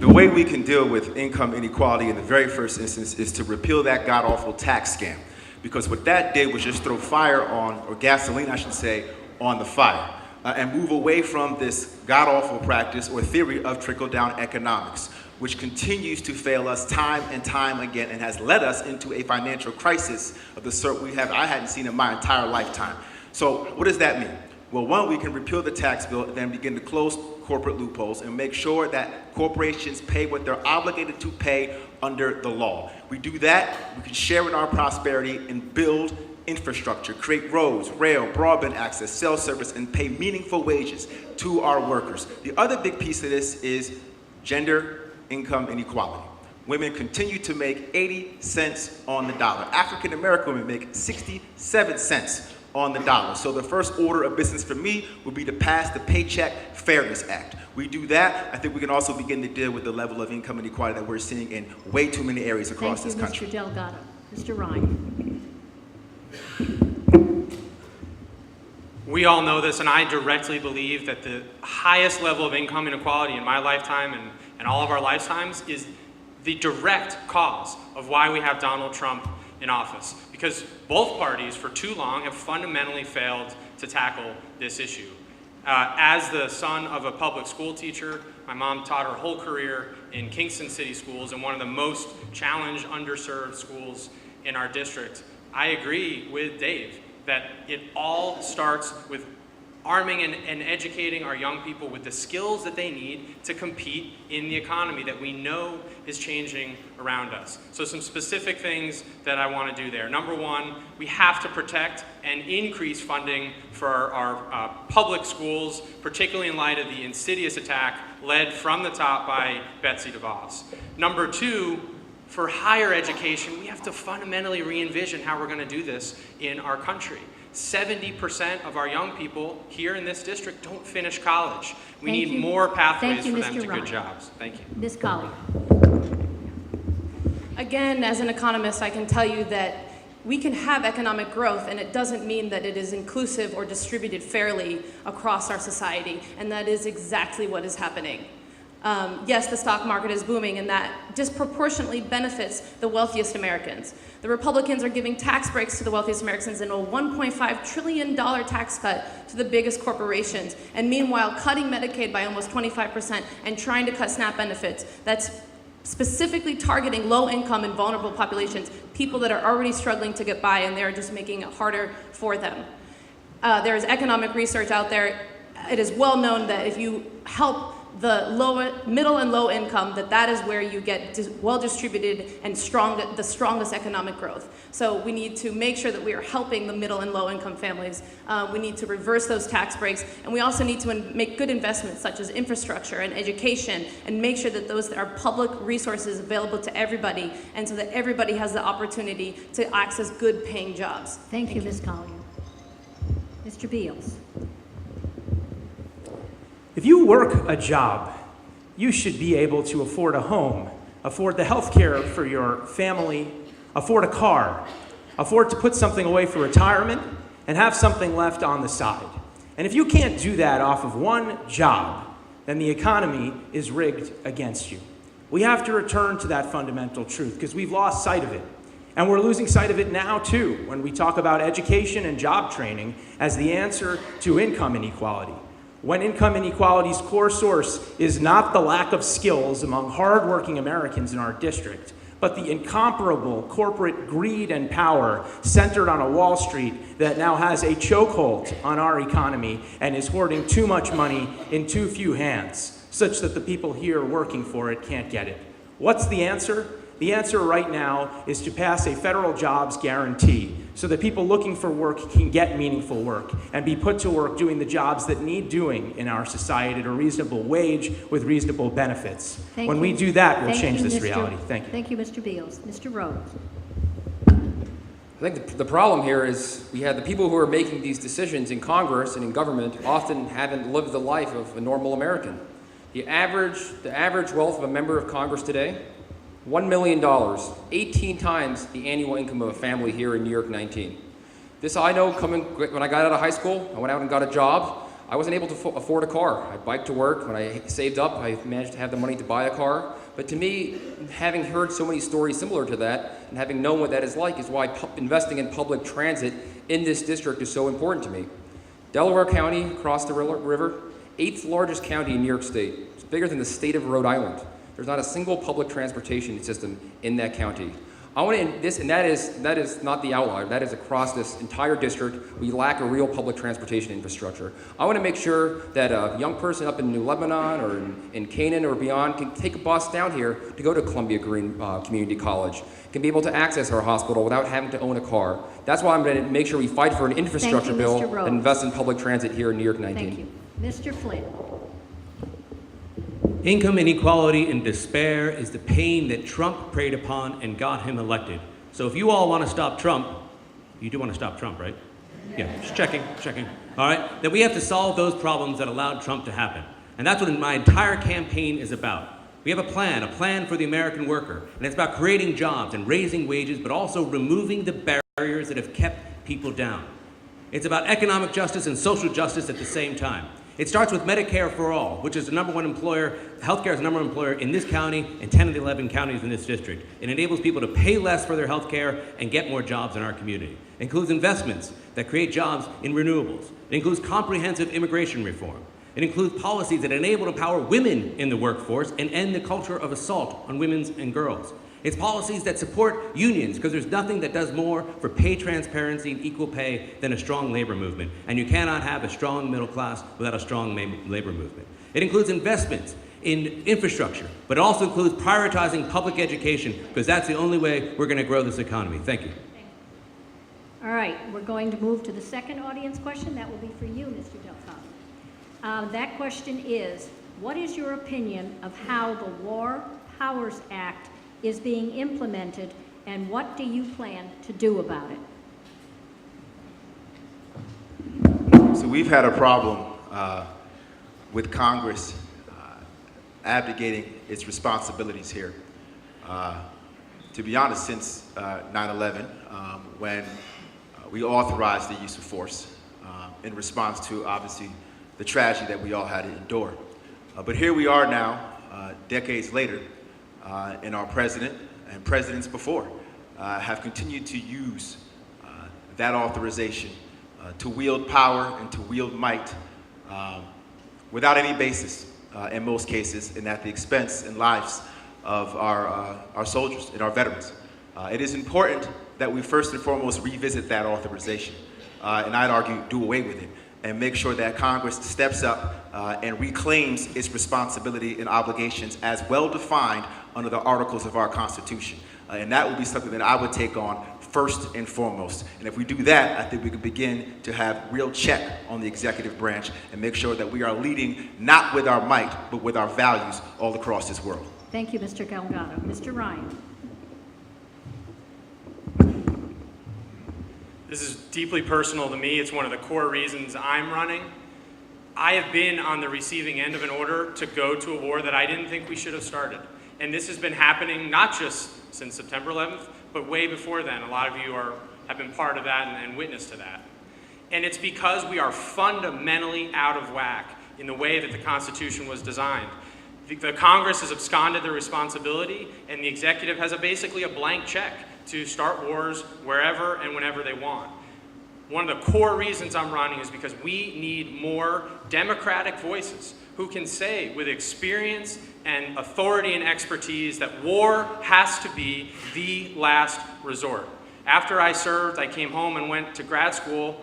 The way we can deal with income inequality in the very first instance is to repeal that god-awful tax scam. Because what that did was just throw fire on, or gasoline, I should say, on the fire, and move away from this god-awful practice or theory of trickle-down economics, which continues to fail us time and time again and has led us into a financial crisis of the sort I hadn't seen in my entire lifetime. So what does that mean? Well, one, we can repeal the tax bill and then begin to close corporate loopholes and make sure that corporations pay what they're obligated to pay under the law. We do that, we can share in our prosperity and build infrastructure, create roads, rail, broadband access, cell service, and pay meaningful wages to our workers. The other big piece of this is gender income inequality. Women continue to make 80 cents on the dollar. African American women make 67 cents on the dollar. So the first order of business for me would be to pass the Paycheck Fairness Act. We do that, I think we can also begin to deal with the level of income inequality that we're seeing in way too many areas across this country. Thank you, Mr. Delgado. Mr. Ryan. We all know this, and I directly believe that the highest level of income inequality in my lifetime and all of our lifetimes is the direct cause of why we have Donald Trump in office. Because both parties, for too long, have fundamentally failed to tackle this issue. As the son of a public school teacher, my mom taught her whole career in Kingston City Schools, in one of the most challenged, underserved schools in our district. I agree with Dave that it all starts with arming and educating our young people with the skills that they need to compete in the economy that we know is changing around us. So some specific things that I want to do there. Number one, we have to protect and increase funding for our public schools, particularly in light of the insidious attack led from the top by Betsy DeVos. Number two, for higher education, we have to fundamentally re-envision how we're going to do this in our country. 70% of our young people here in this district don't finish college. We need more pathways for them to good jobs. Thank you. Ms. Collier. Again, as an economist, I can tell you that we can have economic growth, and it doesn't mean that it is inclusive or distributed fairly across our society, and that is exactly what is happening. Yes, the stock market is booming, and that disproportionately benefits the wealthiest Americans. The Republicans are giving tax breaks to the wealthiest Americans and a $1.5 trillion tax cut to the biggest corporations, and meanwhile cutting Medicaid by almost 25% and trying to cut SNAP benefits. That's specifically targeting low-income and vulnerable populations, people that are already struggling to get by, and they're just making it harder for them. There is economic research out there. It is well known that if you help the middle and low income, that is where you get well-distributed and the strongest economic growth. So we need to make sure that we are helping the middle and low income families. We need to reverse those tax breaks, and we also need to make good investments such as infrastructure and education, and make sure that those are public resources available to everybody, and so that everybody has the opportunity to access good paying jobs. Thank you, Ms. Collier. Mr. Beals. If you work a job, you should be able to afford a home, afford the health care for your family, afford a car, afford to put something away for retirement, and have something left on the side. And if you can't do that off of one job, then the economy is rigged against you. We have to return to that fundamental truth because we've lost sight of it. And we're losing sight of it now, too, when we talk about education and job training as the answer to income inequality. When income inequality's core source is not the lack of skills among hardworking Americans in our district, but the incomparable corporate greed and power centered on a Wall Street that now has a chokehold on our economy and is hoarding too much money in too few hands, such that the people here working for it can't get it. What's the answer? The answer right now is to pass a federal jobs guarantee so that people looking for work can get meaningful work and be put to work doing the jobs that need doing in our society at a reasonable wage with reasonable benefits. When we do that, we'll change this reality. Thank you. Thank you, Mr. Beals. Mr. Rhodes. I think the problem here is we have the people who are making these decisions in Congress and in government often haven't lived the life of a normal American. The average wealth of a member of Congress today, $1 million, 18 times the annual income of a family here in New York 19. This I know when I got out of high school, I went out and got a job. I wasn't able to afford a car. I biked to work. When I saved up, I managed to have the money to buy a car. But to me, having heard so many stories similar to that and having known what that is like is why investing in public transit in this district is so important to me. Delaware County, across the river, 8th largest county in New York State. It's bigger than the state of Rhode Island. There's not a single public transportation system in that county. I want to this, and that is not the outlier. That is across this entire district. We lack a real public transportation infrastructure. I want to make sure that a young person up in New Lebanon or in Canaan or beyond can take a bus down here to go to Columbia Green Community College, can be able to access our hospital without having to own a car. That's why I'm going to make sure we fight for an infrastructure bill that invests in public transit here in New York 19. Thank you. Mr. Flynn. Income inequality and despair is the pain that Trump preyed upon and got him elected. So if you all want to stop Trump, you do want to stop Trump, right? Yeah, just checking. All right, then we have to solve those problems that allowed Trump to happen. And that's what my entire campaign is about. We have a plan for the American worker. And it's about creating jobs and raising wages, but also removing the barriers that have kept people down. It's about economic justice and social justice at the same time. It starts with Medicare for All, which is the number one employer, healthcare is the number one employer in this county and 10 of the 11 counties in this district. It enables people to pay less for their healthcare and get more jobs in our community. It includes investments that create jobs in renewables. It includes comprehensive immigration reform. It includes policies that enable and empower women in the workforce and end the culture of assault on women and girls. It's policies that support unions, because there's nothing that does more for pay transparency and equal pay than a strong labor movement. And you cannot have a strong middle class without a strong labor movement. It includes investments in infrastructure, but it also includes prioritizing public education, because that's the only way we're going to grow this economy. Thank you. All right, we're going to move to the second audience question. That will be for you, Mr. Delfado. That question is, what is your opinion of how the War Powers Act is being implemented, and what do you plan to do about it? So we've had a problem with Congress abdicating its responsibilities here. To be honest, since 9/11, when we authorized the use of force in response to, obviously, the tragedy that we all had to endure. But here we are now, decades later, and our president and presidents before have continued to use that authorization to wield power and to wield might without any basis in most cases, and at the expense and lives of our soldiers and our veterans. It is important that we first and foremost revisit that authorization, and I'd argue do away with it, and make sure that Congress steps up and reclaims its responsibility and obligations as well defined under the articles of our Constitution. And that would be something that I would take on first and foremost. And if we do that, I think we can begin to have real check on the executive branch and make sure that we are leading not with our might, but with our values all across this world. Thank you, Mr. Delgado. Mr. Ryan. This is deeply personal to me. It's one of the core reasons I'm running. I have been on the receiving end of an order to go to a war that I didn't think we should have started. And this has been happening not just since September 11th, but way before then. A lot of you have been part of that and witness to that. And it's because we are fundamentally out of whack in the way that the Constitution was designed. The Congress has absconded their responsibility, and the executive has basically a blank check to start wars wherever and whenever they want. One of the core reasons I'm running is because we need more democratic voices who can say with experience and authority and expertise that war has to be the last resort. After I served, I came home and went to grad school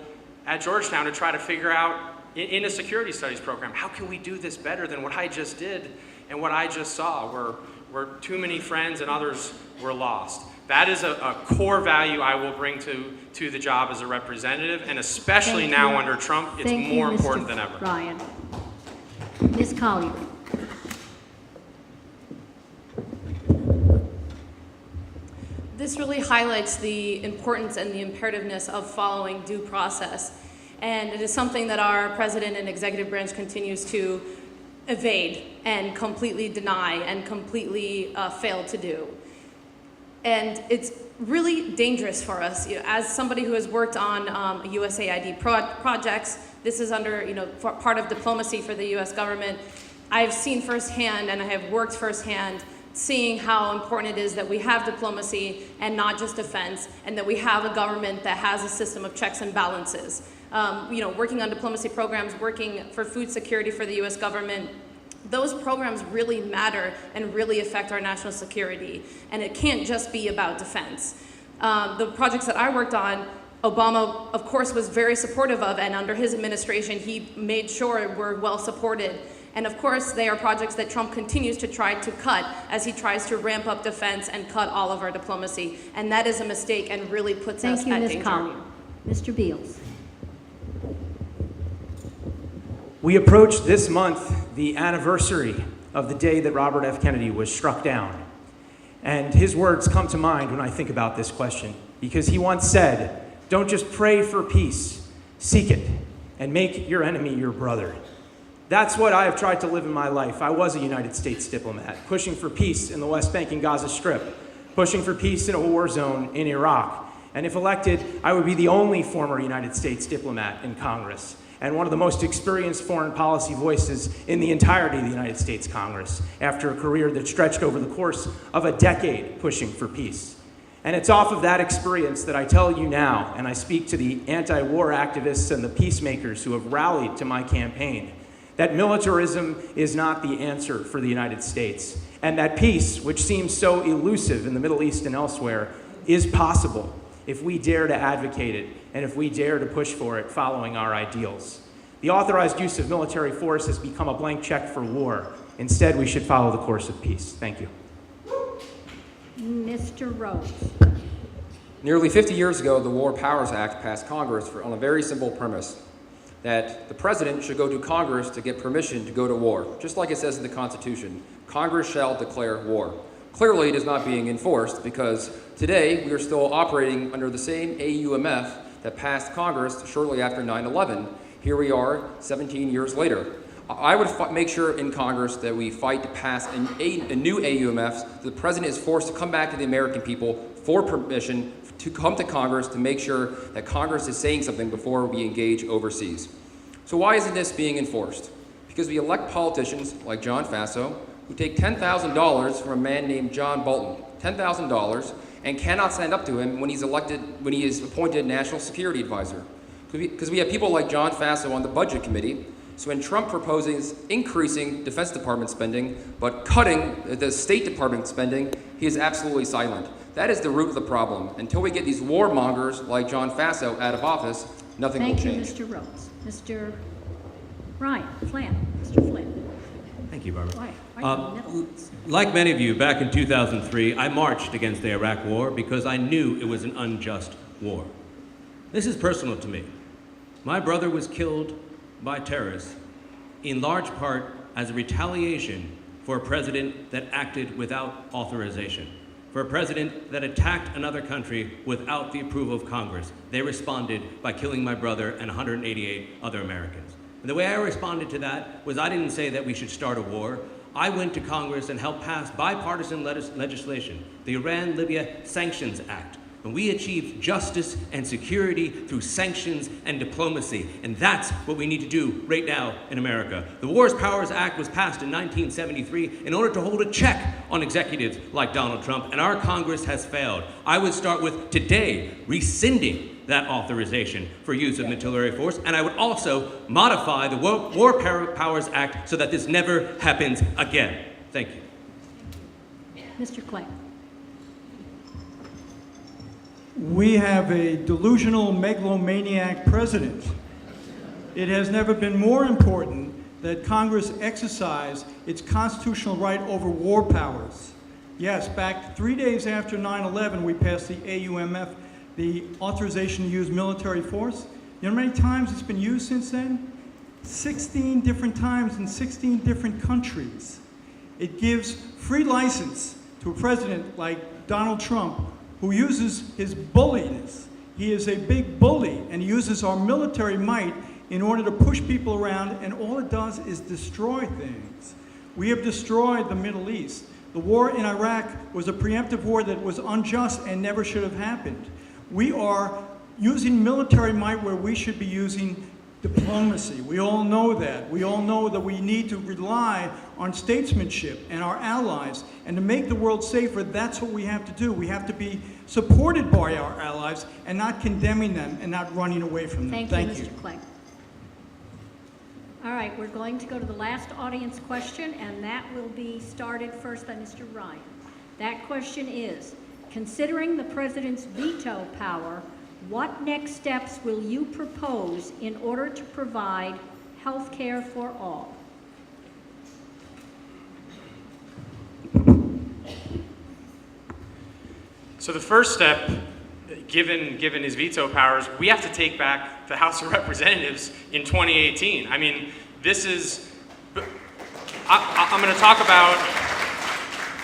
at Georgetown to try to figure out, in a security studies program, how can we do this better than what I just did and what I just saw, where too many friends and others were lost. That is a core value I will bring to the job as a representative, and especially now under Trump, it's more important than ever. Ryan. Ms. Collier. This really highlights the importance and the imperativeness of following due process. And it is something that our president and executive branch continues to evade and completely deny and completely fail to do. And it's really dangerous for us. You know, as somebody who has worked on USAID projects, this is under, part of diplomacy for the US government. I've seen firsthand, and I have worked firsthand, seeing how important it is that we have diplomacy and not just defense, and that we have a government that has a system of checks and balances. Working on diplomacy programs, working for food security for the US government, those programs really matter and really affect our national security. And it can't just be about defense. The projects that I worked on, Obama, of course, was very supportive of, and under his administration, he made sure were well supported. And of course, they are projects that Trump continues to try to cut as he tries to ramp up defense and cut all of our diplomacy. And that is a mistake and really puts us at danger. Thank you, Ms. Collier. Mr. Beals. We approach this month the anniversary of the day that Robert F. Kennedy was struck down. And his words come to mind when I think about this question, because he once said, "Don't just pray for peace, seek it, and make your enemy your brother." That's what I have tried to live in my life. I was a United States diplomat, pushing for peace in the West Bank and Gaza Strip, pushing for peace in a war zone in Iraq. And if elected, I would be the only former United States diplomat in Congress and one of the most experienced foreign policy voices in the entirety of the United States Congress after a career that stretched over the course of a decade pushing for peace. And it's off of that experience that I tell you now, and I speak to the anti-war activists and the peacemakers who have rallied to my campaign, that militarism is not the answer for the United States, and that peace, which seems so elusive in the Middle East and elsewhere, is possible if we dare to advocate it and if we dare to push for it following our ideals. The authorized use of military force has become a blank check for war. Instead, we should follow the course of peace. Thank you. Mr. Rhodes. Nearly 50 years ago, the War Powers Act passed Congress on a very simple premise, that the president should go to Congress to get permission to go to war. Just like it says in the Constitution, Congress shall declare war. Clearly, it is not being enforced because today we are still operating under the same AUMF that passed Congress shortly after 9/11. Here we are 17 years later. I would make sure in Congress that we fight to pass a new AUMF so the president is forced to come back to the American people for permission to come to Congress to make sure that Congress is saying something before we engage overseas. So why isn't this being enforced? Because we elect politicians like John Faso who take $10,000 from a man named John Bolton, $10,000, and cannot stand up to him when he's appointed National Security Advisor. Because we have people like John Faso on the Budget Committee. So when Trump proposes increasing Defense Department spending, but cutting the State Department spending, he is absolutely silent. That is the root of the problem. Until we get these warmongers like John Faso out of office, nothing will change. Thank you, Mr. Rhodes. Mr. Ryan, Flynn. Mr. Flynn. Thank you, Barbara. Why are you in the middle? Like many of you, back in 2003, I marched against the Iraq War because I knew it was an unjust war. This is personal to me. My brother was killed by terrorists, in large part as a retaliation for a president that acted without authorization, for a president that attacked another country without the approval of Congress. They responded by killing my brother and 188 other Americans. And the way I responded to that was I didn't say that we should start a war. I went to Congress and helped pass bipartisan legislation, the Iran-Libya Sanctions Act. And we achieved justice and security through sanctions and diplomacy. And that's what we need to do right now in America. The War Powers Act was passed in 1973 in order to hold a check on executives like Donald Trump, and our Congress has failed. I would start with today rescinding that authorization for use of military force, and I would also modify the War Powers Act so that this never happens again. Thank you. Mr. Clay. We have a delusional megalomaniac president. It has never been more important that Congress exercise its constitutional right over war powers. Yes, back 3 days after 9/11, we passed the AUMF, the authorization to use military force. You know how many times it's been used since then? 16 different times in 16 different countries. It gives free license to a president like Donald Trump, who uses his bulliness. He is a big bully, and he uses our military might in order to push people around, and all it does is destroy things. We have destroyed the Middle East. The war in Iraq was a preemptive war that was unjust and never should have happened. We are using military might where we should be using diplomacy. We all know that. We all know that we need to rely on statesmanship and our allies. And to make the world safer, that's what we have to do. We have to be supported by our allies and not condemning them and not running away from them. Thank you, Mr. Clay. All right, we're going to go to the last audience question, and that will be started first by Mr. Ryan. That question is, considering the president's veto power, what next steps will you propose in order to provide health care for all? So the first step, given his veto powers, we have to take back the House of Representatives in 2018. I mean, this is, I'm going to talk about,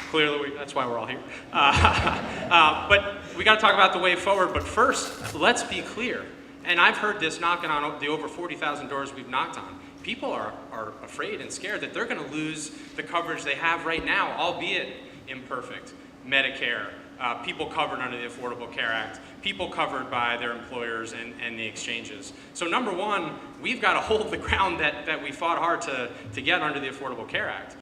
clearly that's why we're all here. But we got to talk about the way forward. But first, let's be clear. And I've heard this knocking on the over 40,000 doors we've knocked on. People are afraid and scared that they're going to lose the coverage they have right now, albeit imperfect. Medicare, people covered under the Affordable Care Act, people covered by their employers and the exchanges. So number one, we've got to hold the ground that we fought hard to get under the Affordable Care Act.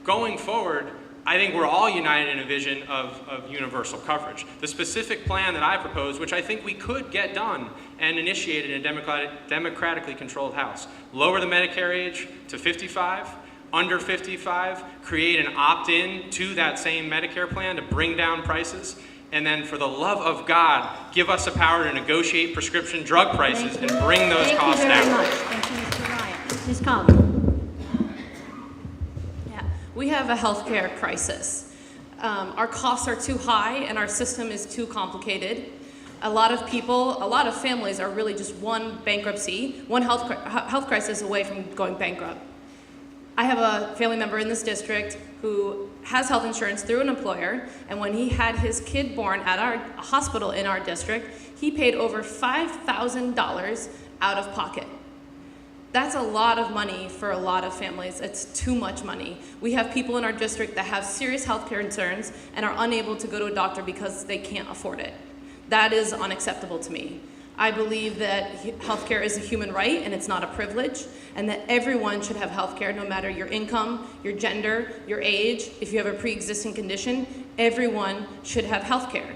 Going forward, I think we're all united in a vision of universal coverage. The specific plan that I proposed, which I think we could get done and initiated in a democratically controlled House, lower the Medicare age to 55, under 55, create an opt-in to that same Medicare plan to bring down prices, and then for the love of God, give us the power to negotiate prescription drug prices and bring those costs down. Thank you very much. Thank you, Mr. Ryan. Ms. Collier. We have a healthcare crisis. Our costs are too high and our system is too complicated. A lot of people, a lot of families are really just one bankruptcy, one health crisis away from going bankrupt. I have a family member in this district who has health insurance through an employer, and when he had his kid born at our hospital in our district, he paid over $5,000 out of pocket. That's a lot of money for a lot of families. It's too much money. We have people in our district that have serious health care concerns and are unable to go to a doctor because they can't afford it. That is unacceptable to me. I believe that healthcare is a human right and it's not a privilege, and that everyone should have healthcare no matter your income, your gender, your age. If you have a pre-existing condition, everyone should have healthcare.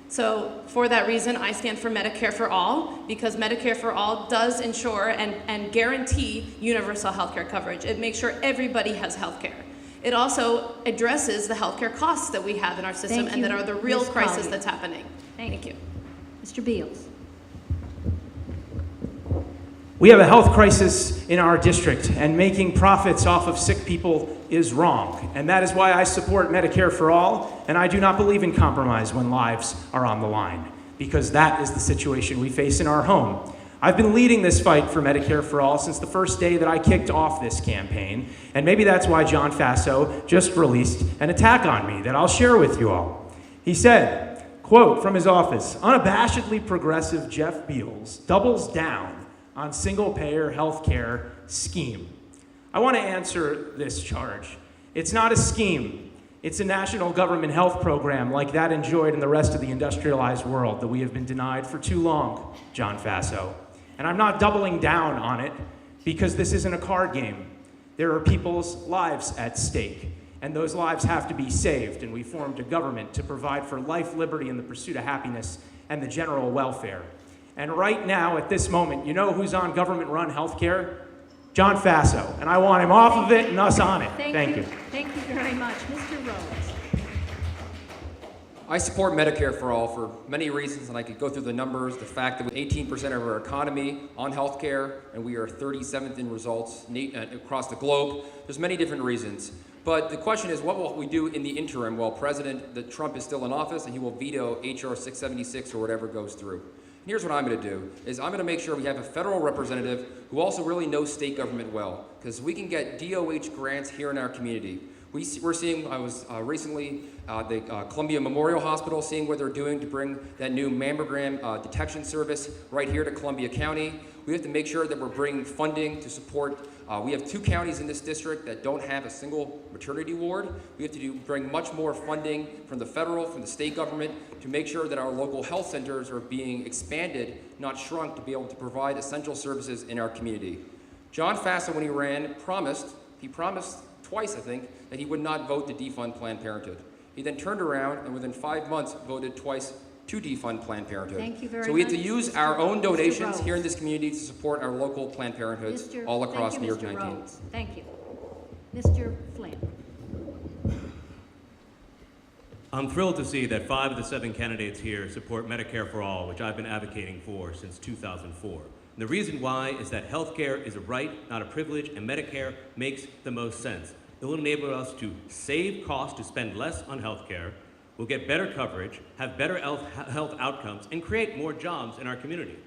So for that reason, I stand for Medicare for All, because Medicare for All does ensure and guarantee universal healthcare coverage. It makes sure everybody has healthcare. It also addresses the healthcare costs that we have in our system Thank and that you, are the real Ms. crisis Collier. that's happening. Thank you. Mr. Beals. We have a health crisis in our district, and making profits off of sick people is wrong. And that is why I support Medicare for All, and I do not believe in compromise when lives are on the line, because that is the situation we face in our home. I've been leading this fight for Medicare for All since the first day that I kicked off this campaign, and maybe that's why John Faso just released an attack on me that I'll share with you all. He said, quote from his office, "Unabashedly progressive Jeff Beals doubles down on single-payer health care scheme." I want to answer this charge. It's not a scheme. It's a national government health program like that enjoyed in the rest of the industrialized world that we have been denied for too long, John Faso. And I'm not doubling down on it because this isn't a card game. There are people's lives at stake, and those lives have to be saved, and we formed a government to provide for life, liberty, and the pursuit of happiness and the general welfare. And right now, at this moment, you know who's on government-run health care? John Faso. And I want him off of it and us on it. Thank you. Thank you very much. Mr. Rhodes. I support Medicare for All for many reasons, and I could go through the numbers. The fact that with 18% of our economy on health care, and we are 37th in results across the globe. There's many different reasons. But the question is, what will we do in the interim while President Trump is still in office and he will veto HR 676 or whatever goes through? Here's what I'm going to do, is I'm going to make sure we have a federal representative who also really knows state government well, because we can get DOH grants here in our community. We're seeing, I was recently the Columbia Memorial Hospital, seeing what they're doing to bring that new mammogram detection service right here to Columbia County. We have to make sure that we're bringing funding to support. We have 2 counties in this district that don't have a single maternity ward. We have to bring much more funding from the federal, from the state government, to make sure that our local health centers are being expanded, not shrunk, to be able to provide essential services in our community. John Faso, when he ran, promised twice, I think, that he would not vote to defund Planned Parenthood. He then turned around and within 5 months voted twice to defund Planned Parenthood. Thank you very much. So we have to use our own donations Rhodes. here in this community to support our local Planned Parenthoods all across New York 19. Rhodes. Thank you. Mr. Flynn. I'm thrilled to see that 5 of the 7 candidates here support Medicare for All, which I've been advocating for since 2004. And the reason why is that healthcare is a right, not a privilege, and Medicare makes the most sense. It will enable us to save costs, to spend less on healthcare, we'll get better coverage, have better health outcomes, and create more jobs in our community.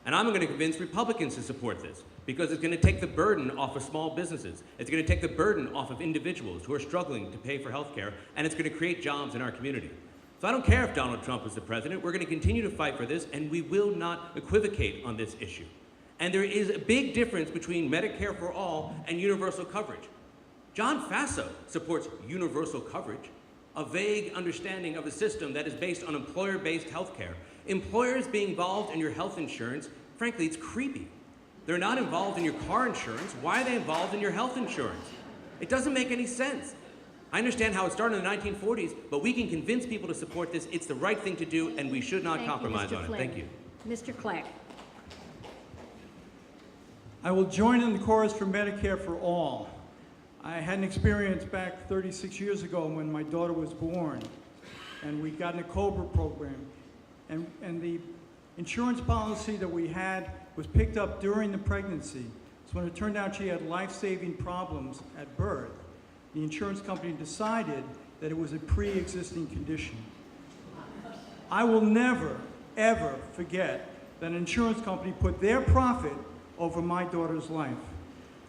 And I'm going to convince Republicans to support this, because it's going to take the burden off of small businesses. It's going to take the burden off of individuals who are struggling to pay for health care, and it's going to create jobs in our community. So I don't care if Donald Trump is the president. We're going to continue to fight for this, and we will not equivocate on this issue. And there is a big difference between Medicare for All and universal coverage. John Faso supports universal coverage. a vague understanding of a system that is based on employer-based health care. Employers being involved in your health insurance, frankly, it's creepy. They're not involved in your car insurance. Why are they involved in your health insurance? It doesn't make any sense. I understand how it started in the 1940s, but we can convince people to support this. It's the right thing to do, and we should not compromise on it. Thank you. Mr. Clegg. I will join in the chorus for Medicare for all. I had an experience back 36 years ago when my daughter was born, and we got in a COBRA program, and the insurance policy that we had was picked up during the pregnancy. So when it turned out she had life-saving problems at birth, the insurance company decided that it was a pre-existing condition. I will never, ever forget that an insurance company put their profit over my daughter's life.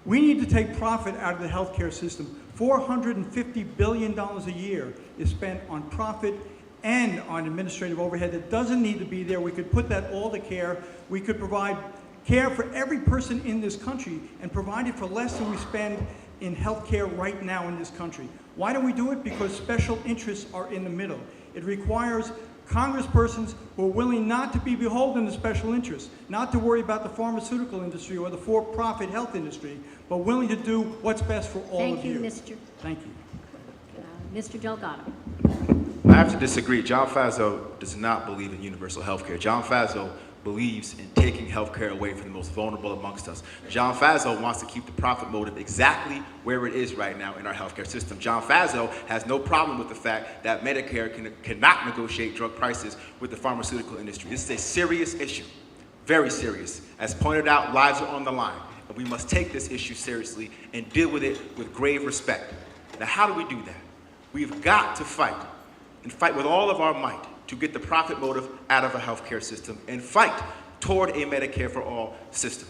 We need to take profit out of the healthcare system. $450 billion a year is spent on profit and on administrative overhead that doesn't need to be there. We could put that all to care. We could provide care for every person in this country and provide it for less than we spend in healthcare right now in this country. Why do we do it? Because special interests are in the middle. It requires congresspersons who are willing not to be beholden to special interests, not to worry about the pharmaceutical industry or the for-profit health industry, but willing to do what's best for all of you. Thank you, Mr. Thank you. Mr. Delgado. I have to disagree. John Faso does not believe in universal health care. John Faso believes in taking health care away from the most vulnerable amongst us. John Faso wants to keep the profit motive exactly where it is right now in our healthcare system. John Faso has no problem with the fact that Medicare cannot negotiate drug prices with the pharmaceutical industry. This is a serious issue, very serious. As pointed out, lives are on the line, and we must take this issue seriously and deal with it with grave respect. Now, how do we do that? We've got to fight, and fight with all of our might, to get the profit motive out of a healthcare system and fight toward a Medicare for all system.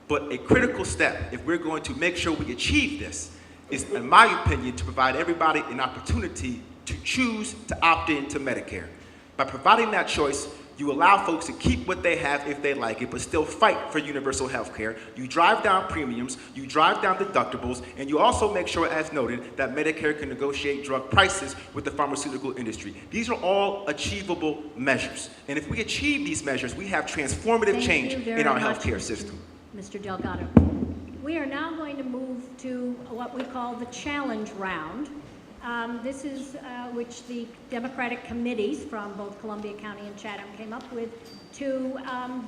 But a critical step, if we're going to make sure we achieve this, is, in my opinion, to provide everybody an opportunity to choose to opt in to Medicare. By providing that choice, you allow folks to keep what they have if they like it, but still fight for universal health care. You drive down premiums, you drive down deductibles, and you also make sure, as noted, that Medicare can negotiate drug prices with the pharmaceutical industry. These are all achievable measures. And if we achieve these measures, we have transformative change in our healthcare system. Mr. Delgado. We are now going to move to what we call the challenge round. This is which the Democratic committees from both Columbia County and Chatham came up with to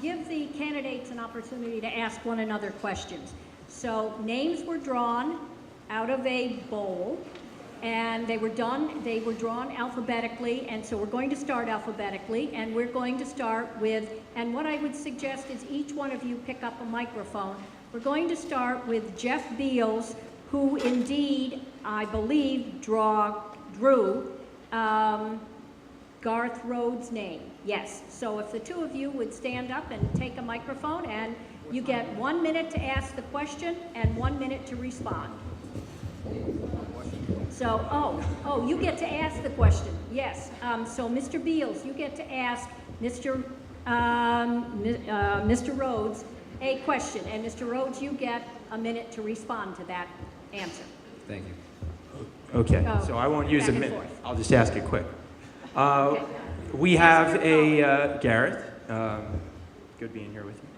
give the candidates an opportunity to ask one another questions. So names were drawn out of a bowl, and they were drawn alphabetically, and so we're going to start alphabetically, and we're going to start with, and what I would suggest is each one of you pick up a microphone. We're going to start with Jeff Beals, who indeed, I believe, drew Garth Rhodes' name. Yes, so if the two of you would stand up and take a microphone, and you get 1 minute to ask the question and 1 minute to respond. So, you get to ask the question, yes. So Mr. Beals, you get to ask Mr. Rhodes a question, and Mr. Rhodes, you get a minute to respond to that answer. Thank you. Okay, so I won't use a back and minute. forth. I'll just ask it quick. Okay. We have a, Gareth, good being here with you.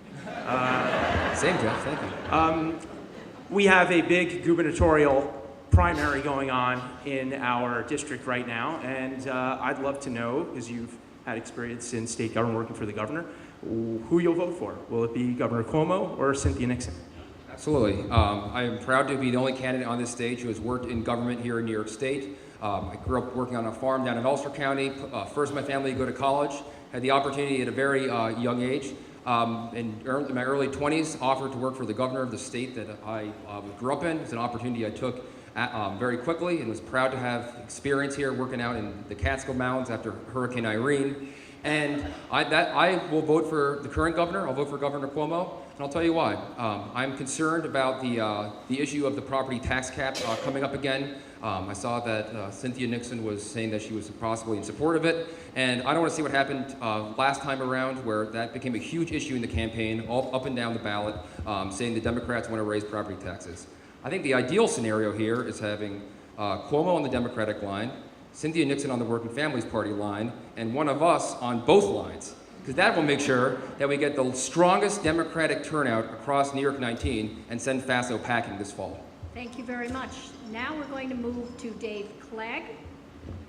Same, Jeff. Thank you. We have a big gubernatorial primary going on in our district right now, and I'd love to know, because you've had experience in state government working for the governor, who you'll vote for. Will it be Governor Cuomo or Cynthia Nixon? Absolutely. I am proud to be the only candidate on this stage who has worked in government here in New York State. I grew up working on a farm down in Ulster County. First, my family to go to college. Had the opportunity at a very young age, in my early 20s, offered to work for the governor of the state that I grew up in. It's an opportunity I took very quickly, and was proud to have experience here working out in the Catskill Mountains after Hurricane Irene. And I will vote for the current governor. I'll vote for Governor Cuomo, and I'll tell you why. I'm concerned about the issue of the property tax cap coming up again. I saw that Cynthia Nixon was saying that she was possibly in support of it, and I don't want to see what happened last time around, where that became a huge issue in the campaign, all up and down the ballot, saying the Democrats want to raise property taxes. I think the ideal scenario here is having Cuomo on the Democratic line, Cynthia Nixon on the Working Families Party line, and one of us on both lines. Because that will make sure that we get the strongest Democratic turnout across New York 19 and send FASO packing this fall. Thank you very much. Now we're going to move to Dave Clegg,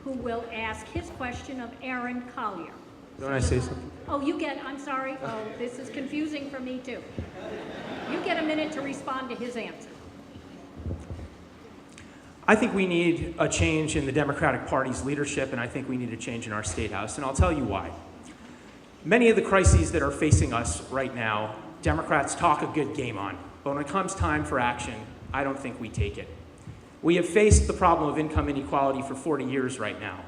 who will ask his question of Aaron Collier. Don't I say something? Oh, I'm sorry. Oh, this is confusing for me too. You get a minute to respond to his answer. I think we need a change in the Democratic Party's leadership, and I think we need a change in our State House, and I'll tell you why. Many of the crises that are facing us right now, Democrats talk a good game on, but when it comes time for action, I don't think we take it. We have faced the problem of income inequality for 40 years right now,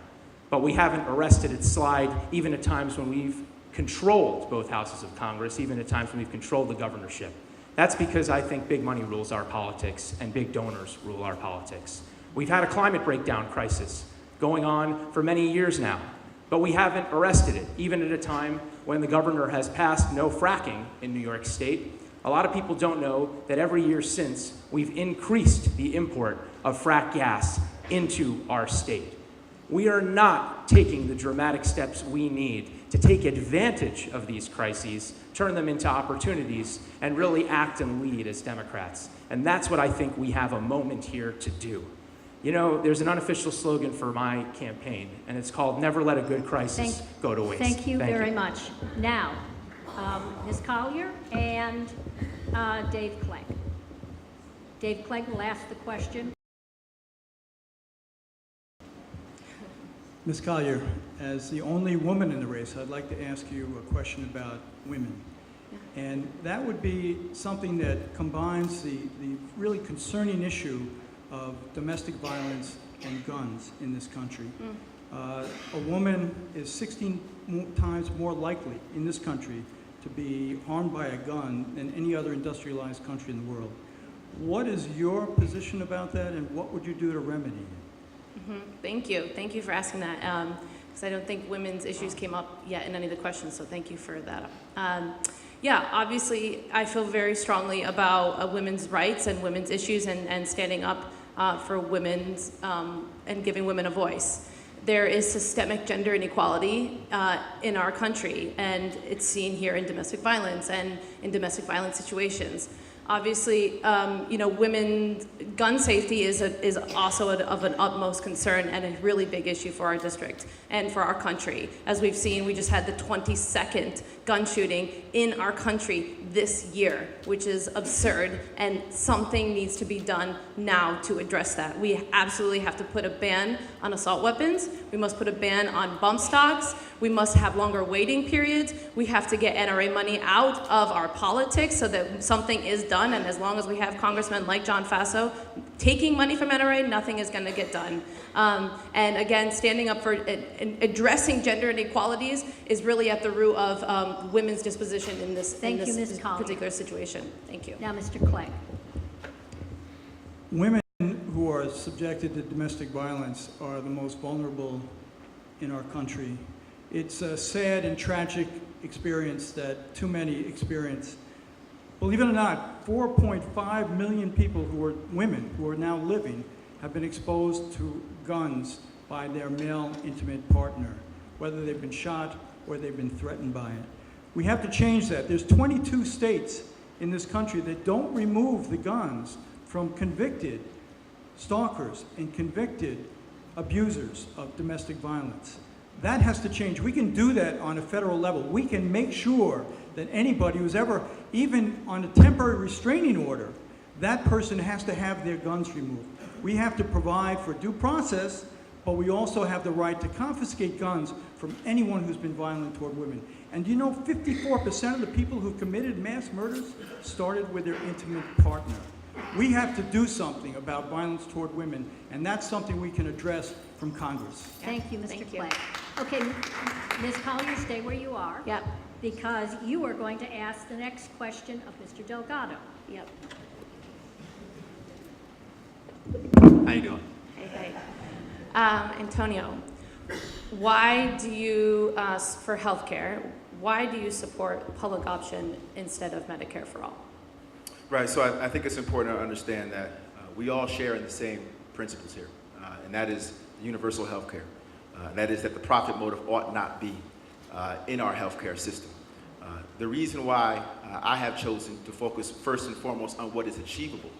but we haven't arrested its slide even at times when we've controlled both houses of Congress, even at times when we've controlled the governorship. That's because I think big money rules our politics and big donors rule our politics. We've had a climate breakdown crisis going on for many years now, but we haven't arrested it, even at a time when the governor has passed no fracking in New York State. A lot of people don't know that every year since, we've increased the import of frack gas into our state. We are not taking the dramatic steps we need to take advantage of these crises, turn them into opportunities, and really act and lead as Democrats. And that's what I think we have a moment here to do. You know, there's an unofficial slogan for my campaign, and it's called "Never Let a Good Crisis Go to Waste." Thank you very much. Now, Ms. Collier and Dave Clegg. Dave Clegg will ask the question. Ms. Collier, as the only woman in the race, I'd like to ask you a question about women. And that would be something that combines the really concerning issue of domestic violence and guns in this country. A woman is 16 times more likely in this country to be harmed by a gun than any other industrialized country in the world. What is your position about that, and what would you do to remedy it? Thank you. Thank you for asking that, because I don't think women's issues came up yet in any of the questions, so thank you for that. Yeah, obviously, I feel very strongly about women's rights and women's issues and standing up for women's and giving women a voice. There is systemic gender inequality in our country, and it's seen here in domestic violence and in domestic violence situations. Obviously, you know, women's gun safety is also of an utmost concern and a really big issue for our district and for our country. As we've seen, we just had the 22nd gun shooting in our country this year, which is absurd, and something needs to be done now to address that. We absolutely have to put a ban on assault weapons. We must put a ban on bump stocks. We must have longer waiting periods. We have to get NRA money out of our politics so that something is done, and as long as we have congressmen like John Faso taking money from NRA, nothing is going to get done. And again, standing up for addressing gender inequalities is really at the root of women's disposition in this particular situation. Thank you. Now, Mr. Clegg. Women who are subjected to domestic violence are the most vulnerable in our country. It's a sad and tragic experience that too many experience. Believe it or not, 4.5 million people who are women who are now living have been exposed to guns by their male intimate partner, whether they've been shot or they've been threatened by it. We have to change that. There's 22 states in this country that don't remove the guns from convicted stalkers and convicted abusers of domestic violence. That has to change. We can do that on a federal level. We can make sure that anybody who's ever, even on a temporary restraining order, that person has to have their guns removed. We have to provide for due process, but we also have the right to confiscate guns from anyone who's been violent toward women. And you know, 54% of the people who've committed mass murders started with their intimate partner. We have to do something about violence toward women, and that's something we can address from Congress. Thank you, Mr. Thank you. Clegg. Okay, Ms. Collier, stay where you are. Yep. Because you are going to ask the next question of Mr. Delgado. Yep. How you doing? Hey. Antonio, why do you, for healthcare, why do you support public option instead of Medicare for all? Right, so I think it's important to understand that we all share in the same principles here, and that is universal health care. That is that the profit motive ought not be in our healthcare system. The reason why I have chosen to focus first and foremost on what is achievable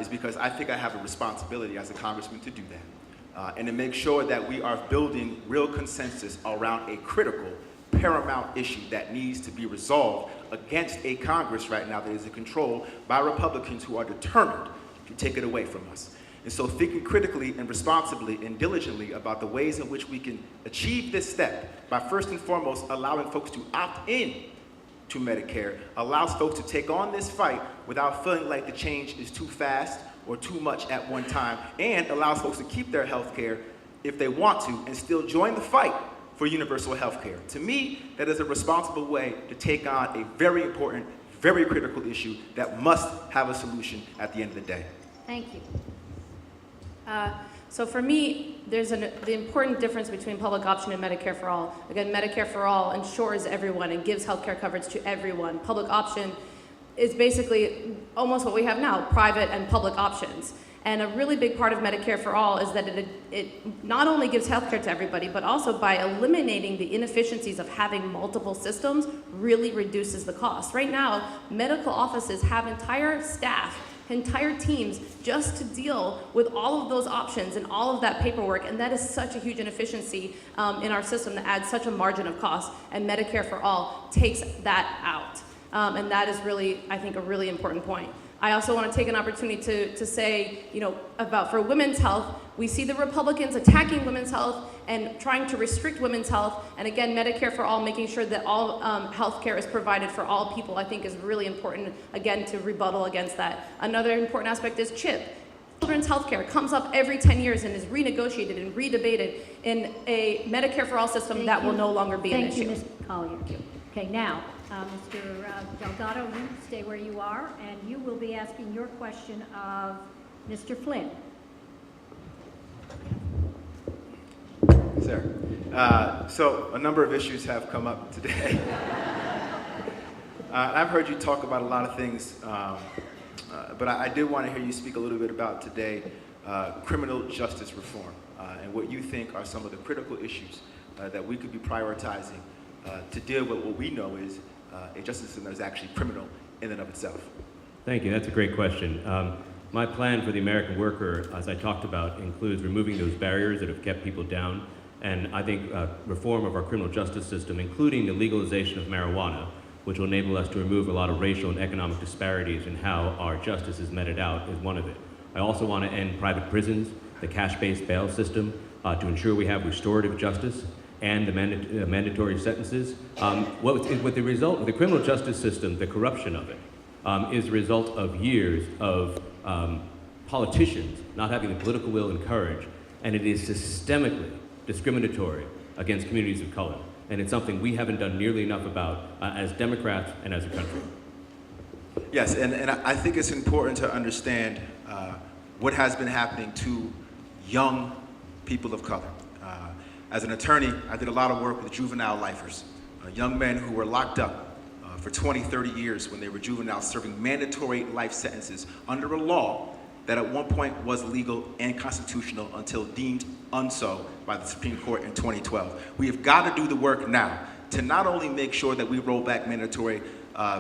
is because I think I have a responsibility as a congressman to do that and to make sure that we are building real consensus around a critical, paramount issue that needs to be resolved against a Congress right now that is controlled by Republicans who are determined to take it away from us. And so thinking critically and responsibly and diligently about the ways in which we can achieve this step by first and foremost allowing folks to opt in to Medicare allows folks to take on this fight without feeling like the change is too fast or too much at one time, and allows folks to keep their health care if they want to and still join the fight for universal health care. To me, that is a responsible way to take on a very important, very critical issue that must have a solution at the end of the day. Thank you. So for me, there's the important difference between public option and Medicare for all. Again, Medicare for all ensures everyone and gives healthcare coverage to everyone. Public option is basically almost what we have now, private and public options. And a really big part of Medicare for all is that it not only gives healthcare to everybody, but also by eliminating the inefficiencies of having multiple systems really reduces the cost. Right now, medical offices have entire staff, entire teams just to deal with all of those options and all of that paperwork, and that is such a huge inefficiency in our system that adds such a margin of cost, and Medicare for all takes that out. And that is really, I think, a really important point. I also want to take an opportunity to say, for women's health, we see the Republicans attacking women's health and trying to restrict women's health. And again, Medicare for all, making sure that all health care is provided for all people, I think is really important, again, to rebuttal against that. Another important aspect is CHIP. Children's health care comes up every 10 years and is renegotiated and redebated in a Medicare for all system that will no longer be an issue. Thank you, Ms. Collier. Okay, now, Mr. Delgado, you stay where you are, and you will be asking your question of Mr. Flynn. Sir. So a number of issues have come up today. I've heard you talk about a lot of things, but I did want to hear you speak a little bit about today criminal justice reform and what you think are some of the critical issues that we could be prioritizing to deal with what we know is a justice system that is actually criminal in and of itself. Thank you. That's a great question. My plan for the American worker, as I talked about, includes removing those barriers that have kept people down, and I think reform of our criminal justice system, including the legalization of marijuana, which will enable us to remove a lot of racial and economic disparities in how our justice is meted out, is one of it. I also want to end private prisons, the cash-based bail system, to ensure we have restorative justice and the mandatory sentences. With the result of the criminal justice system, the corruption of it, is the result of years of politicians not having the political will and courage, and it is systemically discriminatory against communities of color. And it's something we haven't done nearly enough about as Democrats and as a country. Yes, and I think it's important to understand what has been happening to young people of color. As an attorney, I did a lot of work with juvenile lifers, young men who were locked up for 20, 30 years when they were juveniles, serving mandatory life sentences under a law that at one point was legal and constitutional until deemed unso by the Supreme Court in 2012. We have got to do the work now to not only make sure that we roll back mandatory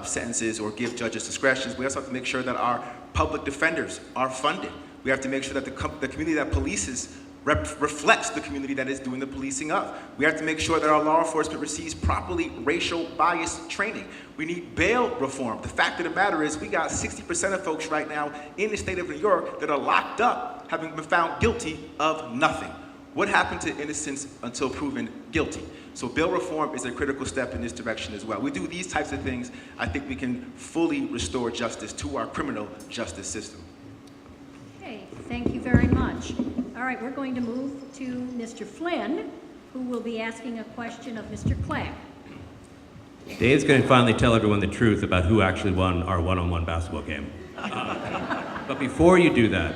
sentences or give judges discretion, we also have to make sure that our public defenders are funded. We have to make sure that the community that polices reflects the community that is doing the policing of. We have to make sure that our law enforcement receives properly racial bias training. We need bail reform. The fact of the matter is we got 60% of folks right now in the state of New York that are locked up having been found guilty of nothing. What happened to innocence until proven guilty? So bail reform is a critical step in this direction as well. We do these types of things, I think we can fully restore justice to our criminal justice system. Okay, thank you very much. All right, we're going to move to Mr. Flynn, who will be asking a question of Mr. Clegg. Dave's going to finally tell everyone the truth about who actually won our one-on-one basketball game. But before you do that,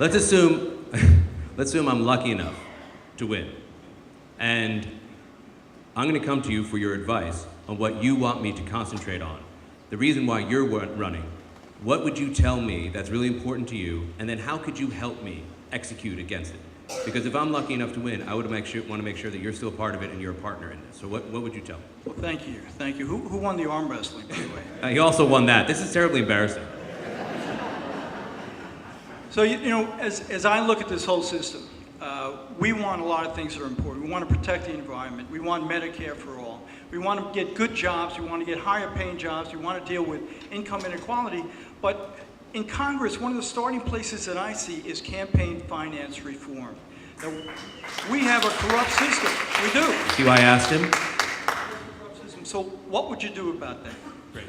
let's assume I'm lucky enough to win. And I'm going to come to you for your advice on what you want me to concentrate on. The reason why you're running. What would you tell me that's really important to you? And then how could you help me execute against it? Because if I'm lucky enough to win, I would want to make sure that you're still part of it and you're a partner in this. So what would you tell me? Well, thank you. Thank you. Who won the arm wrestling, by the way? He also won that. This is terribly embarrassing. So, as I look at this whole system, we want a lot of things that are important. We want to protect the environment. We want Medicare for all. We want to get good jobs. We want to get higher paying jobs. We want to deal with income inequality. But in Congress, one of the starting places that I see is campaign finance reform. Now, we have a corrupt system. We do. See why I asked him? So what would you do about that? Great.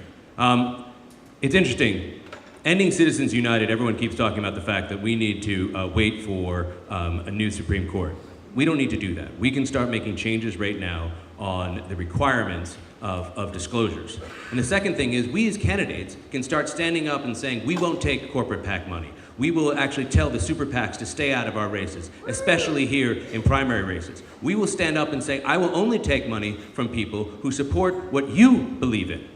It's interesting. Ending Citizens United, everyone keeps talking about the fact that we need to wait for a new Supreme Court. We don't need to do that. We can start making changes right now on the requirements of disclosures. And the second thing is, we as candidates can start standing up and saying, we won't take corporate PAC money. We will actually tell the super PACs to stay out of our races, especially here in primary races. We will stand up and say, I will only take money from people who support what you believe in.